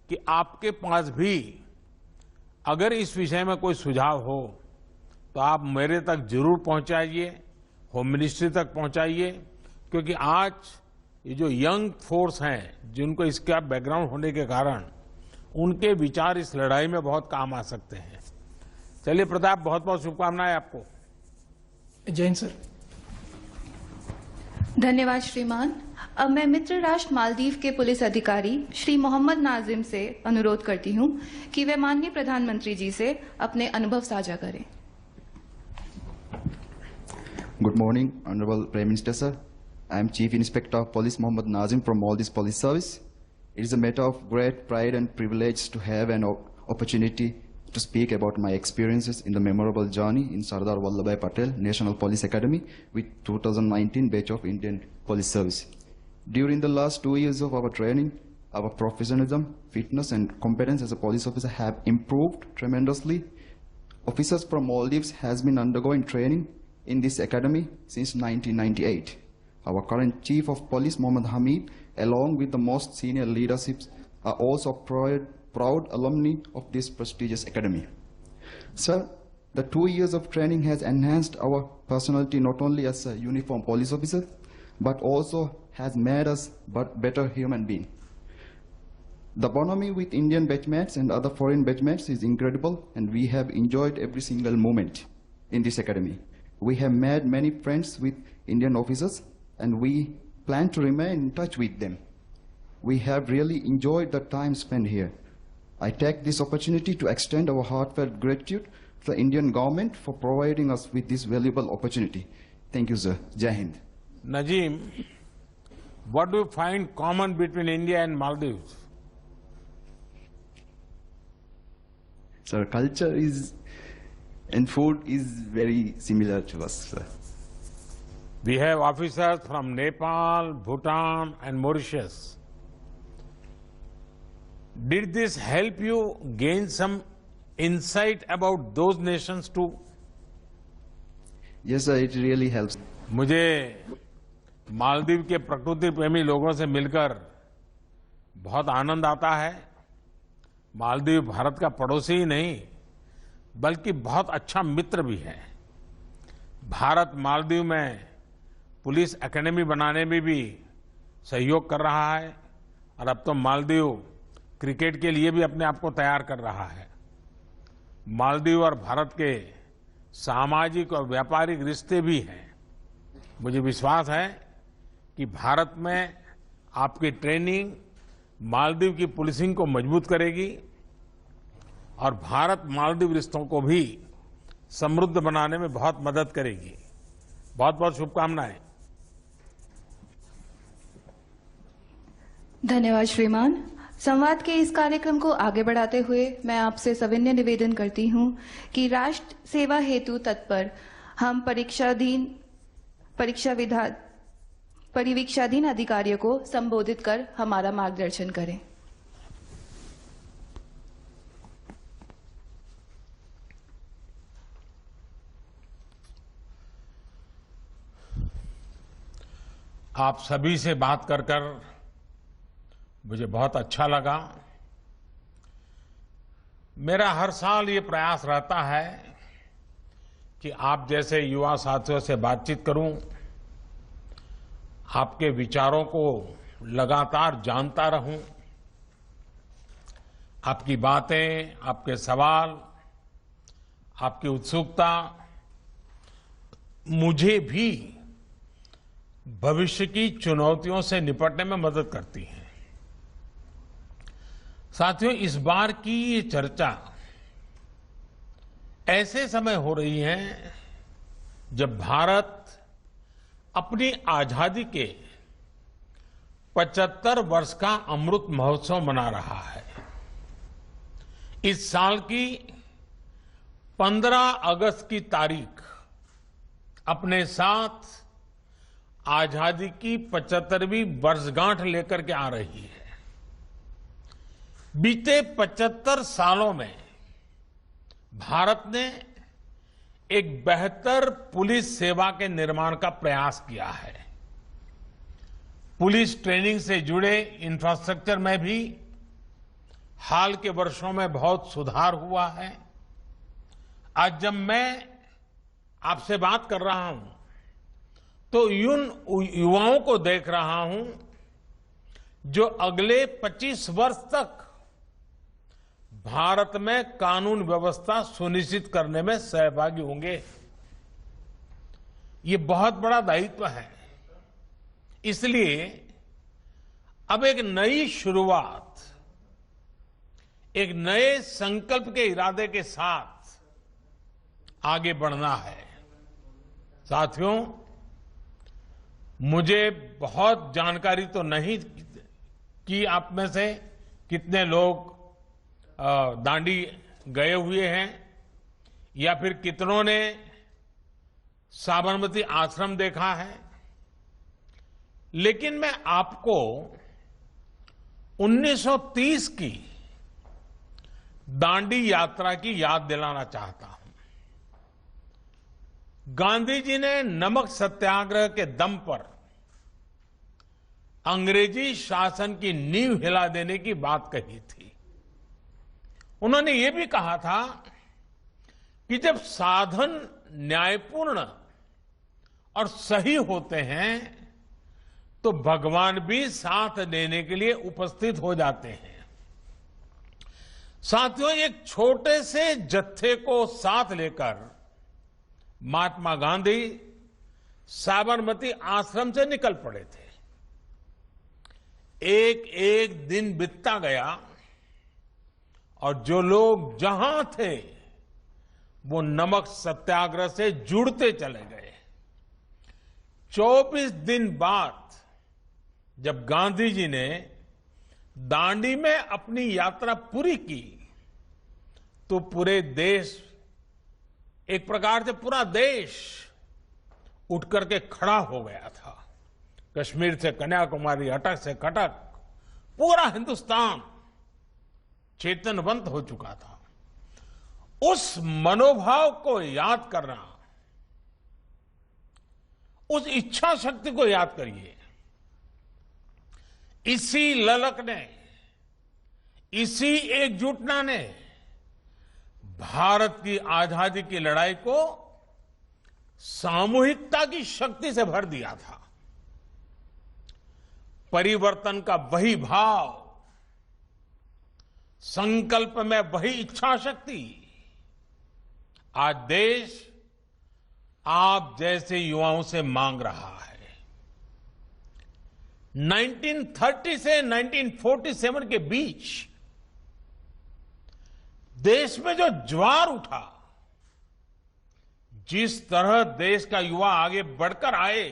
कि आपके पास भी अगर इस विषय में कोई सुझाव हो तो आप मेरे तक जरूर पहुंचाइए, होम मिनिस्ट्री तक पहुंचाइए, क्योंकि आज ये जो यंग फोर्स हैं जिनको इसका बैकग्राउंड होने के कारण उनके विचार इस लड़ाई में बहुत काम आ सकते हैं। चलिए प्रताप, बहुत बहुत शुभकामनाएं आपको। जय हिंद सर। धन्यवाद श्रीमान। अब मैं मित्र राष्ट्र मालदीव के पुलिस अधिकारी श्री मोहम्मद नाजिम से अनुरोध करती हूं कि वे माननीय प्रधानमंत्री जी से अपने अनुभव साझा करें। Good morning, Honorable Prime Minister, sir. I am Chief Inspector of Police Mohammad Nazim from Maldives Police Service. It is a matter of great pride and privilege to have an opportunity to speak about my experiences in the memorable journey in Sardar Vallabhbhai Patel National Police Academy with 2019 batch of Indian Police Service. During the last 2 years of our training, our professionalism, fitness and competence as a police officer have improved tremendously. Officers from Maldives has been undergoing training in this academy since 1998. Our current Chief of Police, Mohammad Hamid, along with the most senior leaderships, are also proud alumni of this prestigious academy. Sir, the 2 years of training has enhanced our personality not only as a uniformed police officer, but also has made us better human beings. The bonhomie with Indian batchmates and other foreign batchmates is incredible, and we have enjoyed every single moment in this academy. We have made many friends with Indian officers, and we plan to remain in touch with them. We have really enjoyed the time spent here. I take this opportunity to extend our heartfelt gratitude to the Indian government for providing us with this valuable opportunity. Thank you, sir. Jai Hind. Najim, what do you find common between India and Maldives? Sir, culture is and food is very similar to us, sir. We have officers from Nepal, Bhutan and Mauritius. Did this help you gain some insight about those nations too? Yes, sir, it really helps. मुझे मालदीव के प्रकृति प्रेमी लोगों से मिलकर बहुत आनंद आता है। मालदीव भारत का पड़ोसी ही नहीं बल्कि बहुत अच्छा मित्र भी है। भारत मालदीव में पुलिस एकेडमी बनाने में भी सहयोग कर रहा है और अब तो मालदीव क्रिकेट के लिए भी अपने आप को तैयार कर रहा है। मालदीव और भारत के सामाजिक और व्यापारिक रिश्ते भी हैं। मुझे विश्वास है कि भारत में आपकी ट्रेनिंग मालदीव की पुलिसिंग को मजबूत करेगी और भारत मालदीव रिश्तों को भी समृद्ध बनाने में बहुत मदद करेगी। बहुत बहुत शुभकामनाएं। धन्यवाद श्रीमान। संवाद के इस कार्यक्रम को आगे बढ़ाते हुए मैं आपसे सविनय निवेदन करती हूं कि राष्ट्र सेवा हेतु तत्पर हम परिवीक्षाधीन अधिकारियों को संबोधित कर हमारा मार्गदर्शन करें। आप सभी से बात कर मुझे बहुत अच्छा लगा। मेरा हर साल ये प्रयास रहता है कि आप जैसे युवा साथियों से बातचीत करूं, आपके विचारों को लगातार जानता रहूं, आपकी बातें, आपके सवाल, आपकी उत्सुकता मुझे भी भविष्य की चुनौतियों से निपटने में मदद करती है। साथियों, इस बार की ये चर्चा ऐसे समय हो रही है जब भारत अपनी आजादी के 75 वर्ष का अमृत महोत्सव मना रहा है। इस साल की 15 अगस्त की तारीख अपने साथ आजादी की 75वीं वर्षगांठ लेकर के आ रही है। बीते 75 सालों में भारत ने एक बेहतर पुलिस सेवा के निर्माण का प्रयास किया है। पुलिस ट्रेनिंग से जुड़े इंफ्रास्ट्रक्चर में भी हाल के वर्षों में बहुत सुधार हुआ है। आज जब मैं आपसे बात कर रहा हूं तो उन युवाओं को देख रहा हूं जो अगले 25 वर्ष तक भारत में कानून व्यवस्था सुनिश्चित करने में सहभागी होंगे। ये बहुत बड़ा दायित्व है। इसलिए अब एक नई शुरुआत, एक नए संकल्प के इरादे के साथ आगे बढ़ना है। साथियों, मुझे बहुत जानकारी तो नहीं कि आप में से कितने लोग दांडी गए हुए हैं या फिर कितनों ने साबरमती आश्रम देखा है, लेकिन मैं आपको 1930 की दांडी यात्रा की याद दिलाना चाहता हूं। गांधी जी ने नमक सत्याग्रह के दम पर अंग्रेजी शासन की नींव हिला देने की बात कही थी। उन्होंने ये भी कहा था कि जब साधन न्यायपूर्ण और सही होते हैं तो भगवान भी साथ देने के लिए उपस्थित हो जाते हैं। साथियों, एक छोटे से जत्थे को साथ लेकर महात्मा गांधी साबरमती आश्रम से निकल पड़े थे। एक एक दिन बीतता गया और जो लोग जहां थे वो नमक सत्याग्रह से जुड़ते चले गए। 24 दिन बाद जब गांधी जी ने दांडी में अपनी यात्रा पूरी की तो पूरे देश, एक प्रकार से पूरा देश उठ करके खड़ा हो गया था। कश्मीर से कन्याकुमारी, अटक से कटक, पूरा हिंदुस्तान चेतनवंत हो चुका था। उस मनोभाव को याद करना, उस इच्छा शक्ति को याद करिए। इसी ललक ने, इसी एकजुटता ने भारत की आजादी की लड़ाई को सामूहिकता की शक्ति से भर दिया था। परिवर्तन का वही भाव, संकल्प में वही इच्छा शक्ति आज देश आप जैसे युवाओं से मांग रहा है। 1930 से 1947 के बीच देश में जो ज्वार उठा, जिस तरह देश का युवा आगे बढ़कर आए,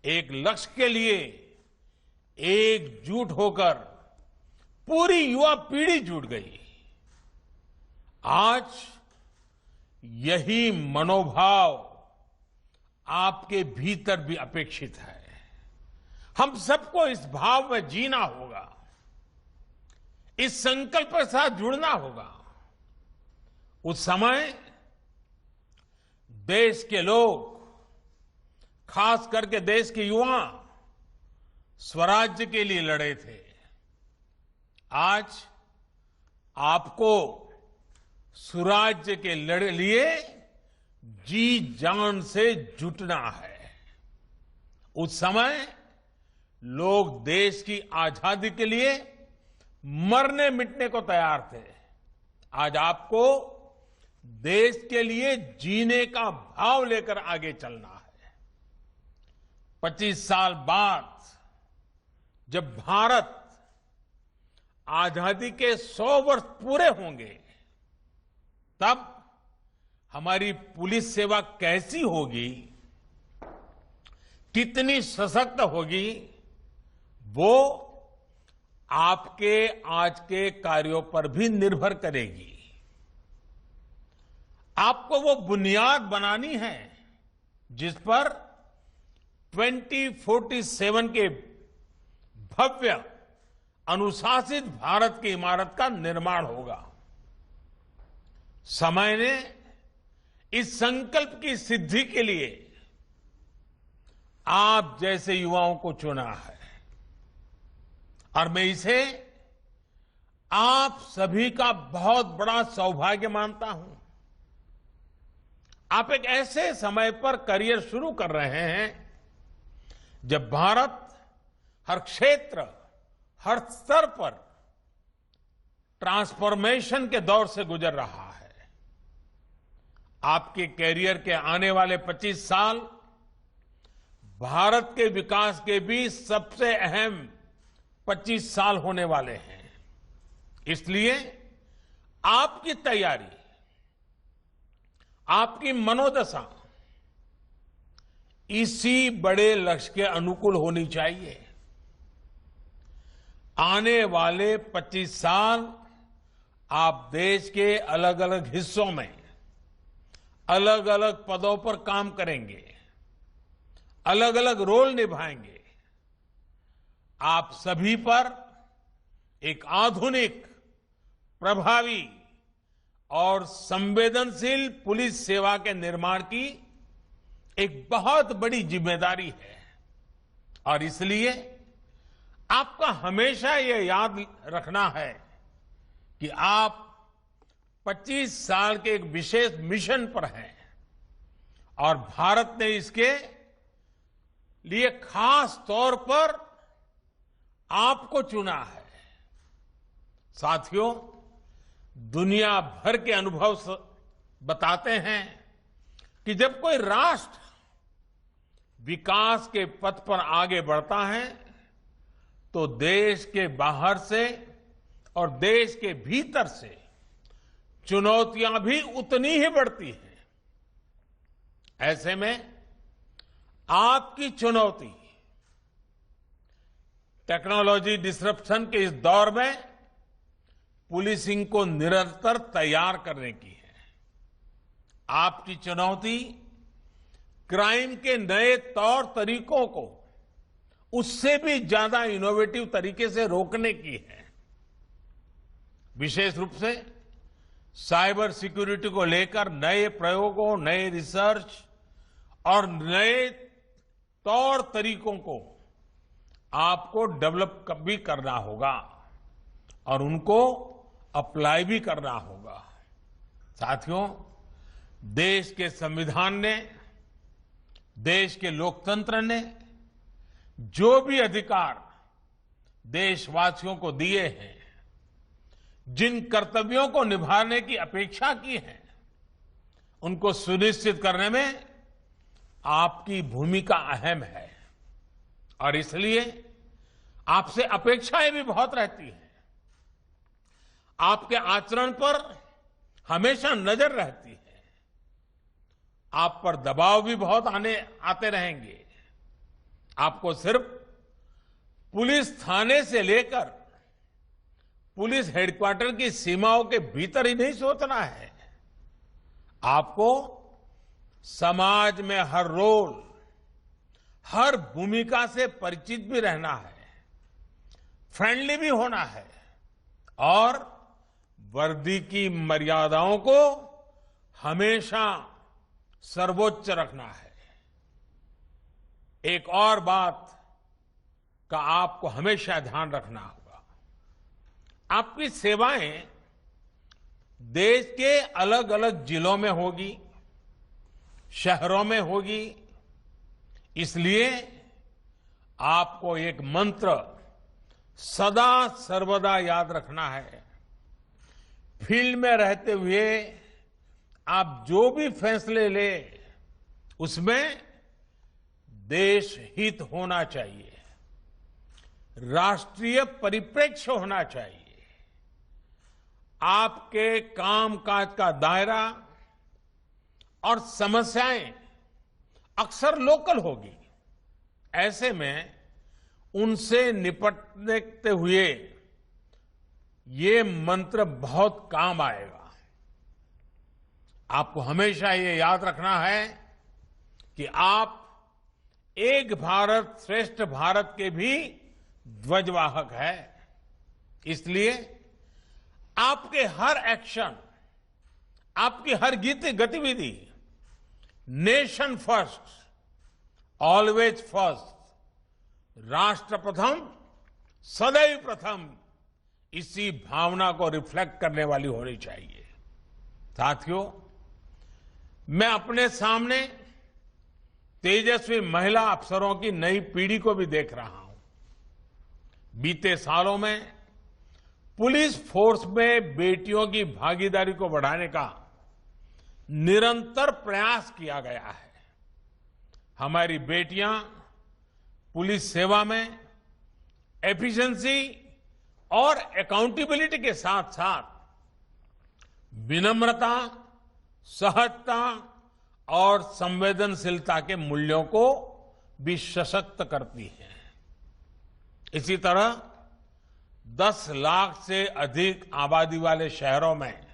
एक लक्ष्य के लिए एकजुट होकर पूरी युवा पीढ़ी जुट गई। आज यही मनोभाव आपके भीतर भी अपेक्षित है। हम सबको इस भाव में जीना होगा, इस संकल्प के साथ जुड़ना होगा। उस समय देश के लोग, खास करके देश के युवा, स्वराज्य के लिए लड़े थे। आज आपको सुराज्य के लिए जी जान से जुटना है। उस समय लोग देश की आजादी के लिए मरने मिटने को तैयार थे। आज आपको देश के लिए जीने का भाव लेकर आगे चलना है। 25 साल बाद जब भारत आजादी के 100 वर्ष पूरे होंगे, तब हमारी पुलिस सेवा कैसी होगी, कितनी सशक्त होगी वो आपके आज के कार्यों पर भी निर्भर करेगी। आपको वो बुनियाद बनानी है जिस पर 2047 के भव्य अनुशासित भारत की इमारत का निर्माण होगा। समय ने इस संकल्प की सिद्धि के लिए आप जैसे युवाओं को चुना है और मैं इसे आप सभी का बहुत बड़ा सौभाग्य मानता हूं। आप एक ऐसे समय पर करियर शुरू कर रहे हैं जब भारत हर क्षेत्र, हर स्तर पर ट्रांसफॉर्मेशन के दौर से गुजर रहा है। आपके कैरियर के आने वाले 25 साल भारत के विकास के भी सबसे अहम 25 साल होने वाले हैं। इसलिए आपकी तैयारी, आपकी मनोदशा इसी बड़े लक्ष्य के अनुकूल होनी चाहिए। आने वाले 25 साल आप देश के अलग अलग हिस्सों में अलग अलग पदों पर काम करेंगे, अलग अलग रोल निभाएंगे। आप सभी पर एक आधुनिक, प्रभावी और संवेदनशील पुलिस सेवा के निर्माण की एक बहुत बड़ी जिम्मेदारी है और इसलिए आपका हमेशा ये याद रखना है कि आप 25 साल के एक विशेष मिशन पर हैं और भारत ने इसके लिए खास तौर पर आपको चुना है। साथियों, दुनिया भर के अनुभव बताते हैं कि जब कोई राष्ट्र विकास के पथ पर आगे बढ़ता है तो देश के बाहर से और देश के भीतर से चुनौतियां भी उतनी ही बढ़ती हैं। ऐसे में आपकी चुनौती टेक्नोलॉजी डिसरप्शन के इस दौर में पुलिसिंग को निरंतर तैयार करने की है। आपकी चुनौती क्राइम के नए तौर तरीकों को उससे भी ज्यादा इनोवेटिव तरीके से रोकने की है। विशेष रूप से साइबर सिक्योरिटी को लेकर नए प्रयोगों, नए रिसर्च और नए तौर तरीकों को आपको डेवलप भी करना होगा और उनको अप्लाई भी करना होगा। साथियों, देश के संविधान ने, देश के लोकतंत्र ने जो भी अधिकार देशवासियों को दिए हैं, जिन कर्तव्यों को निभाने की अपेक्षा की है, उनको सुनिश्चित करने में आपकी भूमिका अहम है और इसलिए आपसे अपेक्षाएं भी बहुत रहती हैं। आपके आचरण पर हमेशा नजर रहती है। आप पर दबाव भी बहुत आते रहेंगे। आपको सिर्फ पुलिस थाने से लेकर पुलिस हेडक्वार्टर की सीमाओं के भीतर ही नहीं सोचना है। आपको समाज में हर रोल, हर भूमिका से परिचित भी रहना है, फ्रेंडली भी होना है और वर्दी की मर्यादाओं को हमेशा सर्वोच्च रखना है। एक और बात का आपको हमेशा ध्यान रखना होगा। आपकी सेवाएं देश के अलग अलग जिलों में होगी, शहरों में होगी। इसलिए आपको एक मंत्र सदा सर्वदा याद रखना है। फील्ड में रहते हुए आप जो भी फैसले ले उसमें देश हित होना चाहिए, राष्ट्रीय परिप्रेक्ष्य होना चाहिए। आपके कामकाज का दायरा और समस्याएं अक्सर लोकल होगी, ऐसे में उनसे निपटते हुए ये मंत्र बहुत काम आएगा। आपको हमेशा ये याद रखना है कि आप एक भारत श्रेष्ठ भारत के भी ध्वजवाहक है। इसलिए आपके हर एक्शन, आपकी हर गतिविधि नेशन फर्स्ट, ऑलवेज फर्स्ट, राष्ट्र प्रथम, सदैव प्रथम, इसी भावना को रिफ्लेक्ट करने वाली होनी चाहिए। साथियों, मैं अपने सामने तेजस्वी महिला अफसरों की नई पीढ़ी को भी देख रहा हूं। बीते सालों में पुलिस फोर्स में बेटियों की भागीदारी को बढ़ाने का निरंतर प्रयास किया गया है। हमारी बेटियां पुलिस सेवा में एफिशिएंसी और अकाउंटेबिलिटी के साथ साथ विनम्रता, सहजता और संवेदनशीलता के मूल्यों को भी सशक्त करती है। इसी तरह 10 लाख से अधिक आबादी वाले शहरों में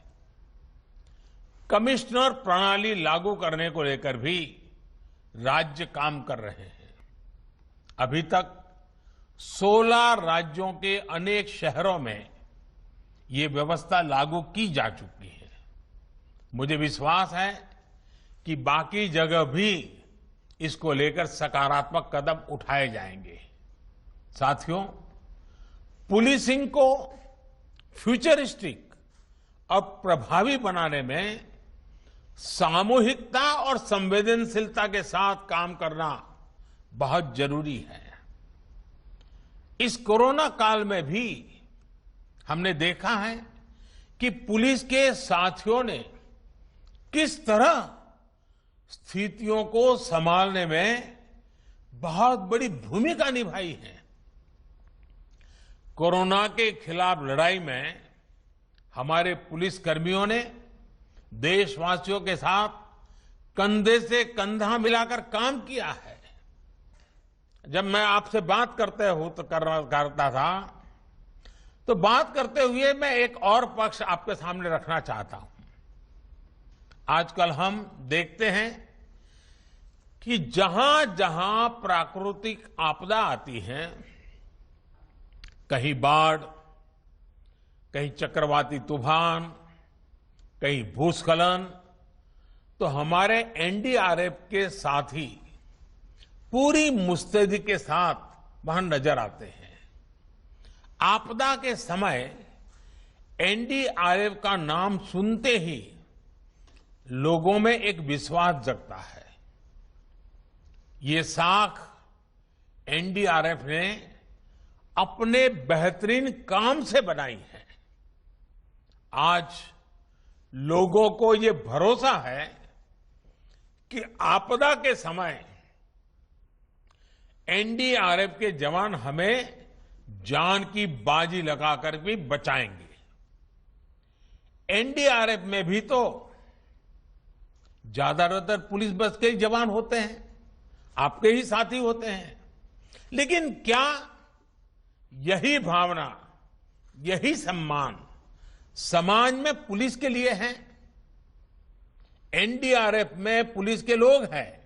कमिश्नर प्रणाली लागू करने को लेकर भी राज्य काम कर रहे हैं। अभी तक 16 राज्यों के अनेक शहरों में ये व्यवस्था लागू की जा चुकी है। मुझे विश्वास है कि बाकी जगह भी इसको लेकर सकारात्मक कदम उठाए जाएंगे। साथियों, पुलिसिंग को फ्यूचरिस्टिक और प्रभावी बनाने में सामूहिकता और संवेदनशीलता के साथ काम करना बहुत जरूरी है। इस कोरोना काल में भी हमने देखा है कि पुलिस के साथियों ने किस तरह स्थितियों को संभालने में बहुत बड़ी भूमिका निभाई है। कोरोना के खिलाफ लड़ाई में हमारे पुलिस कर्मियों ने देशवासियों के साथ कंधे से कंधा मिलाकर काम किया है। जब मैं आपसे बात करता था तो बात करते हुए मैं एक और पक्ष आपके सामने रखना चाहता हूं। आजकल हम देखते हैं कि जहां जहां प्राकृतिक आपदा आती है, कहीं बाढ़, कहीं चक्रवाती तूफान, कहीं भूस्खलन, तो हमारे एनडीआरएफ के साथी पूरी मुस्तैदी के साथ वहां नजर आते हैं। आपदा के समय एनडीआरएफ का नाम सुनते ही लोगों में एक विश्वास जगता है। ये साख एनडीआरएफ ने अपने बेहतरीन काम से बनाई है। आज लोगों को ये भरोसा है कि आपदा के समय एनडीआरएफ के जवान हमें जान की बाजी लगाकर भी बचाएंगे। एनडीआरएफ में भी तो ज्यादातर पुलिस बस के ही जवान होते हैं, आपके ही साथी होते हैं। लेकिन क्या यही भावना, यही सम्मान समाज में पुलिस के लिए है? एनडीआरएफ में पुलिस के लोग हैं,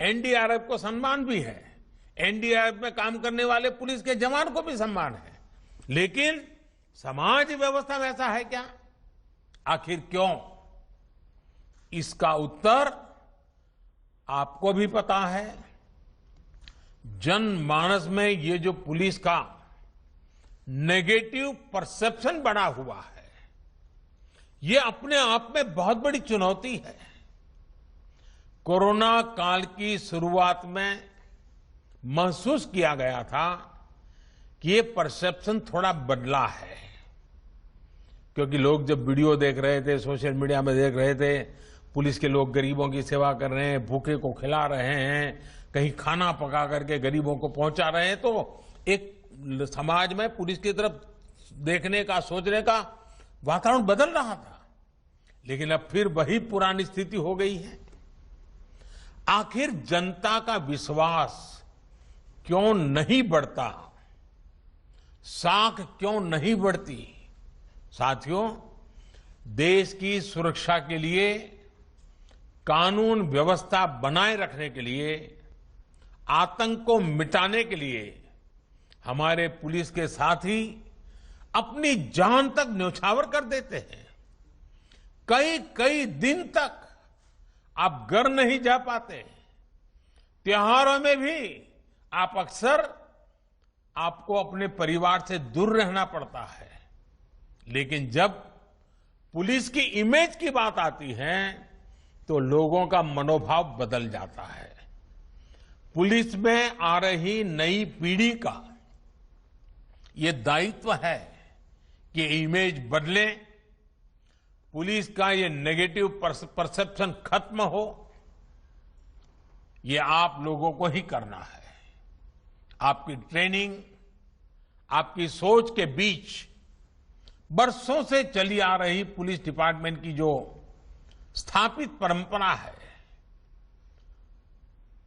एनडीआरएफ को सम्मान भी है, एनडीआरएफ में काम करने वाले पुलिस के जवान को भी सम्मान है। लेकिन समाज व्यवस्था में ऐसा है क्या? आखिर क्यों? इसका उत्तर आपको भी पता है। जनमानस में ये जो पुलिस का नेगेटिव परसेप्शन बना हुआ है, ये अपने आप में बहुत बड़ी चुनौती है। कोरोना काल की शुरुआत में महसूस किया गया था कि ये परसेप्शन थोड़ा बदला है, क्योंकि लोग जब वीडियो देख रहे थे, सोशल मीडिया में देख रहे थे, पुलिस के लोग गरीबों की सेवा कर रहे हैं, भूखे को खिला रहे हैं, कहीं खाना पका करके गरीबों को पहुंचा रहे हैं, तो एक समाज में पुलिस की तरफ देखने का, सोचने का वातावरण बदल रहा था। लेकिन अब फिर वही पुरानी स्थिति हो गई है। आखिर जनता का विश्वास क्यों नहीं बढ़ता, साख क्यों नहीं बढ़ती। साथियों, देश की सुरक्षा के लिए, कानून व्यवस्था बनाए रखने के लिए, आतंक को मिटाने के लिए हमारे पुलिस के साथी अपनी जान तक न्यौछावर कर देते हैं। कई कई दिन तक आप घर नहीं जा पाते। त्योहारों में भी आप अक्सर आपको अपने परिवार से दूर रहना पड़ता है। लेकिन जब पुलिस की इमेज की बात आती है तो लोगों का मनोभाव बदल जाता है। पुलिस में आ रही नई पीढ़ी का ये दायित्व है कि इमेज बदले, पुलिस का ये नेगेटिव परसेप्शन खत्म हो। ये आप लोगों को ही करना है। आपकी ट्रेनिंग, आपकी सोच के बीच बरसों से चली आ रही पुलिस डिपार्टमेंट की जो स्थापित परंपरा है,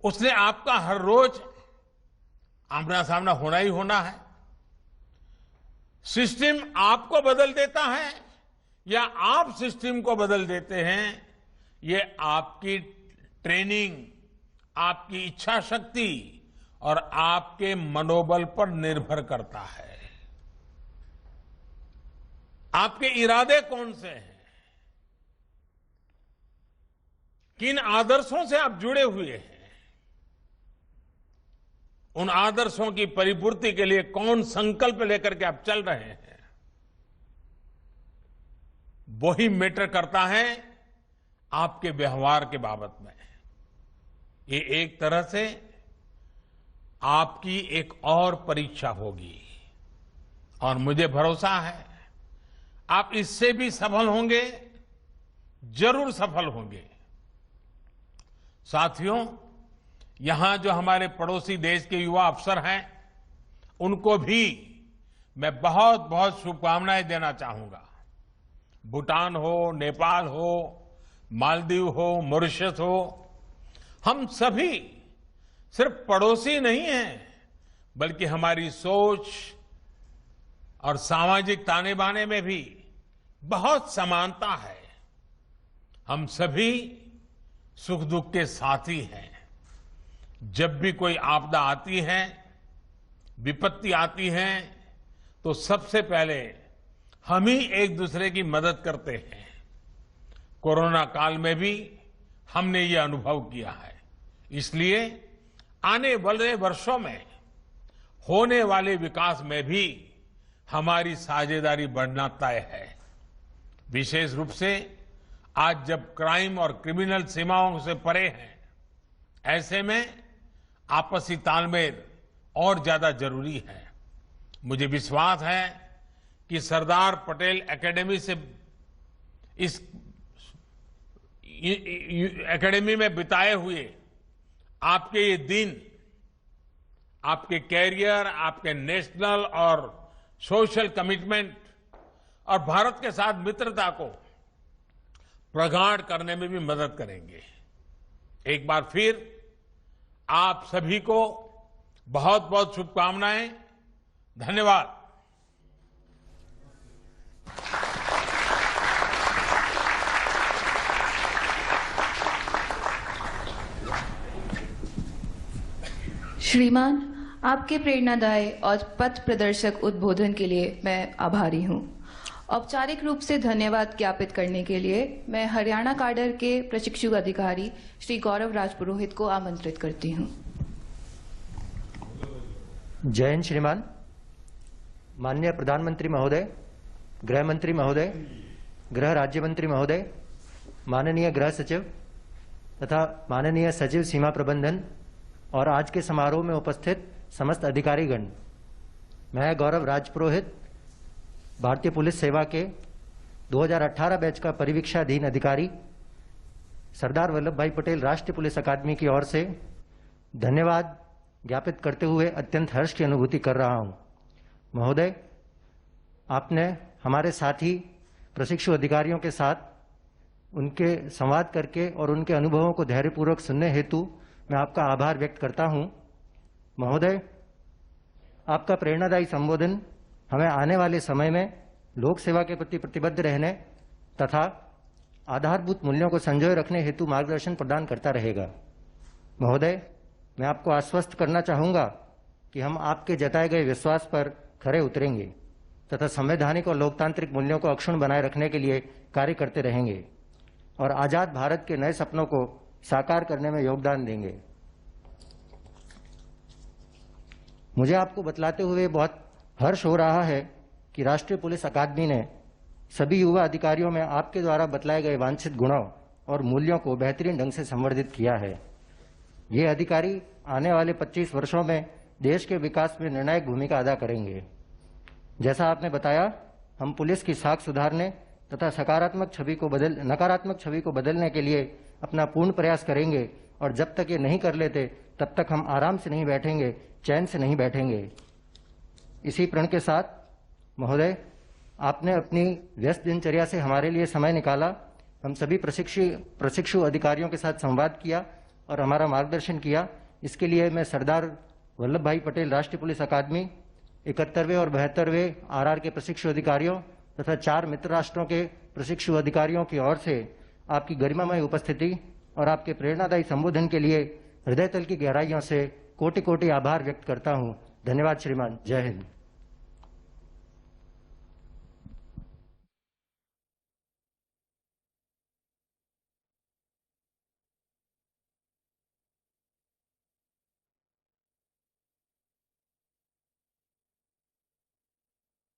उसने आपका हर रोज आमना सामना होना ही होना है। सिस्टम आपको बदल देता है या आप सिस्टम को बदल देते हैं, ये आपकी ट्रेनिंग, आपकी इच्छा शक्ति और आपके मनोबल पर निर्भर करता है। आपके इरादे कौन से हैं, किन आदर्शों से आप जुड़े हुए हैं, उन आदर्शों की परिपूर्ति के लिए कौन संकल्प लेकर के आप चल रहे हैं, वही मैटर करता है आपके व्यवहार के बाबत में। ये एक तरह से आपकी एक और परीक्षा होगी और मुझे भरोसा है आप इससे भी सफल होंगे, जरूर सफल होंगे। साथियों, यहां जो हमारे पड़ोसी देश के युवा अफसर हैं, उनको भी मैं बहुत बहुत शुभकामनाएं देना चाहूंगा। भूटान हो, नेपाल हो, मालदीव हो, मॉरिशस हो, हम सभी सिर्फ पड़ोसी नहीं हैं, बल्कि हमारी सोच और सामाजिक ताने बाने में भी बहुत समानता है। हम सभी सुख दुख के साथी हैं। जब भी कोई आपदा आती है, विपत्ति आती है, तो सबसे पहले हम ही एक दूसरे की मदद करते हैं। कोरोना काल में भी हमने ये अनुभव किया है। इसलिए आने वाले वर्षों में होने वाले विकास में भी हमारी साझेदारी बढ़ना तय है। विशेष रूप से आज जब क्राइम और क्रिमिनल सीमाओं से परे हैं, ऐसे में आपसी तालमेल और ज्यादा जरूरी है। मुझे विश्वास है कि सरदार पटेल एकेडमी से इस एकेडमी में बिताए हुए आपके ये दिन आपके कैरियर, आपके नेशनल और सोशल कमिटमेंट और भारत के साथ मित्रता को प्रगाढ़ करने में भी मदद करेंगे। एक बार फिर आप सभी को बहुत बहुत शुभकामनाएं। धन्यवाद। श्रीमान, आपके प्रेरणादायी और पथ प्रदर्शक उद्बोधन के लिए मैं आभारी हूं। औपचारिक रूप से धन्यवाद ज्ञापित करने के लिए मैं हरियाणा काडर के प्रशिक्षु अधिकारी श्री गौरव राज पुरोहित को आमंत्रित करती हूं। जय हिंद श्रीमान। माननीय प्रधानमंत्री महोदय, गृह मंत्री महोदय, गृह राज्य मंत्री महोदय, माननीय गृह सचिव तथा माननीय सचिव सीमा प्रबंधन और आज के समारोह में उपस्थित समस्त अधिकारीगण, मैं गौरव राज पुरोहित भारतीय पुलिस सेवा के 2018 बैच का परिवीक्षाधीन अधिकारी सरदार वल्लभ भाई पटेल राष्ट्रीय पुलिस अकादमी की ओर से धन्यवाद ज्ञापित करते हुए अत्यंत हर्ष की अनुभूति कर रहा हूं। महोदय, आपने हमारे साथी प्रशिक्षु अधिकारियों के साथ उनके संवाद करके और उनके अनुभवों को धैर्यपूर्वक सुनने हेतु मैं आपका आभार व्यक्त करता हूं। महोदय, आपका प्रेरणादायी संबोधन हमें आने वाले समय में लोक सेवा के प्रति प्रतिबद्ध रहने तथा आधारभूत मूल्यों को संजोए रखने हेतु मार्गदर्शन प्रदान करता रहेगा। महोदय, मैं आपको आश्वस्त करना चाहूंगा कि हम आपके जताए गए विश्वास पर खरे उतरेंगे तथा संवैधानिक और लोकतांत्रिक मूल्यों को अक्षुण्ण बनाए रखने के लिए कार्य करते रहेंगे और आजाद भारत के नए सपनों को साकार करने में योगदान देंगे। मुझे आपको बतलाते हुए बहुत हर्ष हो रहा है कि राष्ट्रीय पुलिस अकादमी ने सभी युवा अधिकारियों में आपके द्वारा बतलाए गए वांछित गुणों और मूल्यों को बेहतरीन ढंग से संवर्धित किया है। ये अधिकारी आने वाले 25 वर्षों में देश के विकास में निर्णायक भूमिका अदा करेंगे। जैसा आपने बताया, हम पुलिस की साख सुधारने तथा नकारात्मक छवि को बदलने के लिए अपना पूर्ण प्रयास करेंगे और जब तक ये नहीं कर लेते तब तक हम आराम से नहीं बैठेंगे, चैन से नहीं बैठेंगे। इसी प्रण के साथ महोदय, आपने अपनी व्यस्त दिनचर्या से हमारे लिए समय निकाला, हम सभी प्रशिक्षु अधिकारियों के साथ संवाद किया और हमारा मार्गदर्शन किया। इसके लिए मैं सरदार वल्लभ भाई पटेल राष्ट्रीय पुलिस अकादमी, 71वें और 72वें आरआर के प्रशिक्षु अधिकारियों तथा 4 मित्र राष्ट्रों के प्रशिक्षु अधिकारियों की ओर से आपकी गरिमामय उपस्थिति और आपके प्रेरणादायी संबोधन के लिए हृदय तल की गहराइयों से कोटि कोटि आभार व्यक्त करता हूं। धन्यवाद श्रीमान। जय हिंद।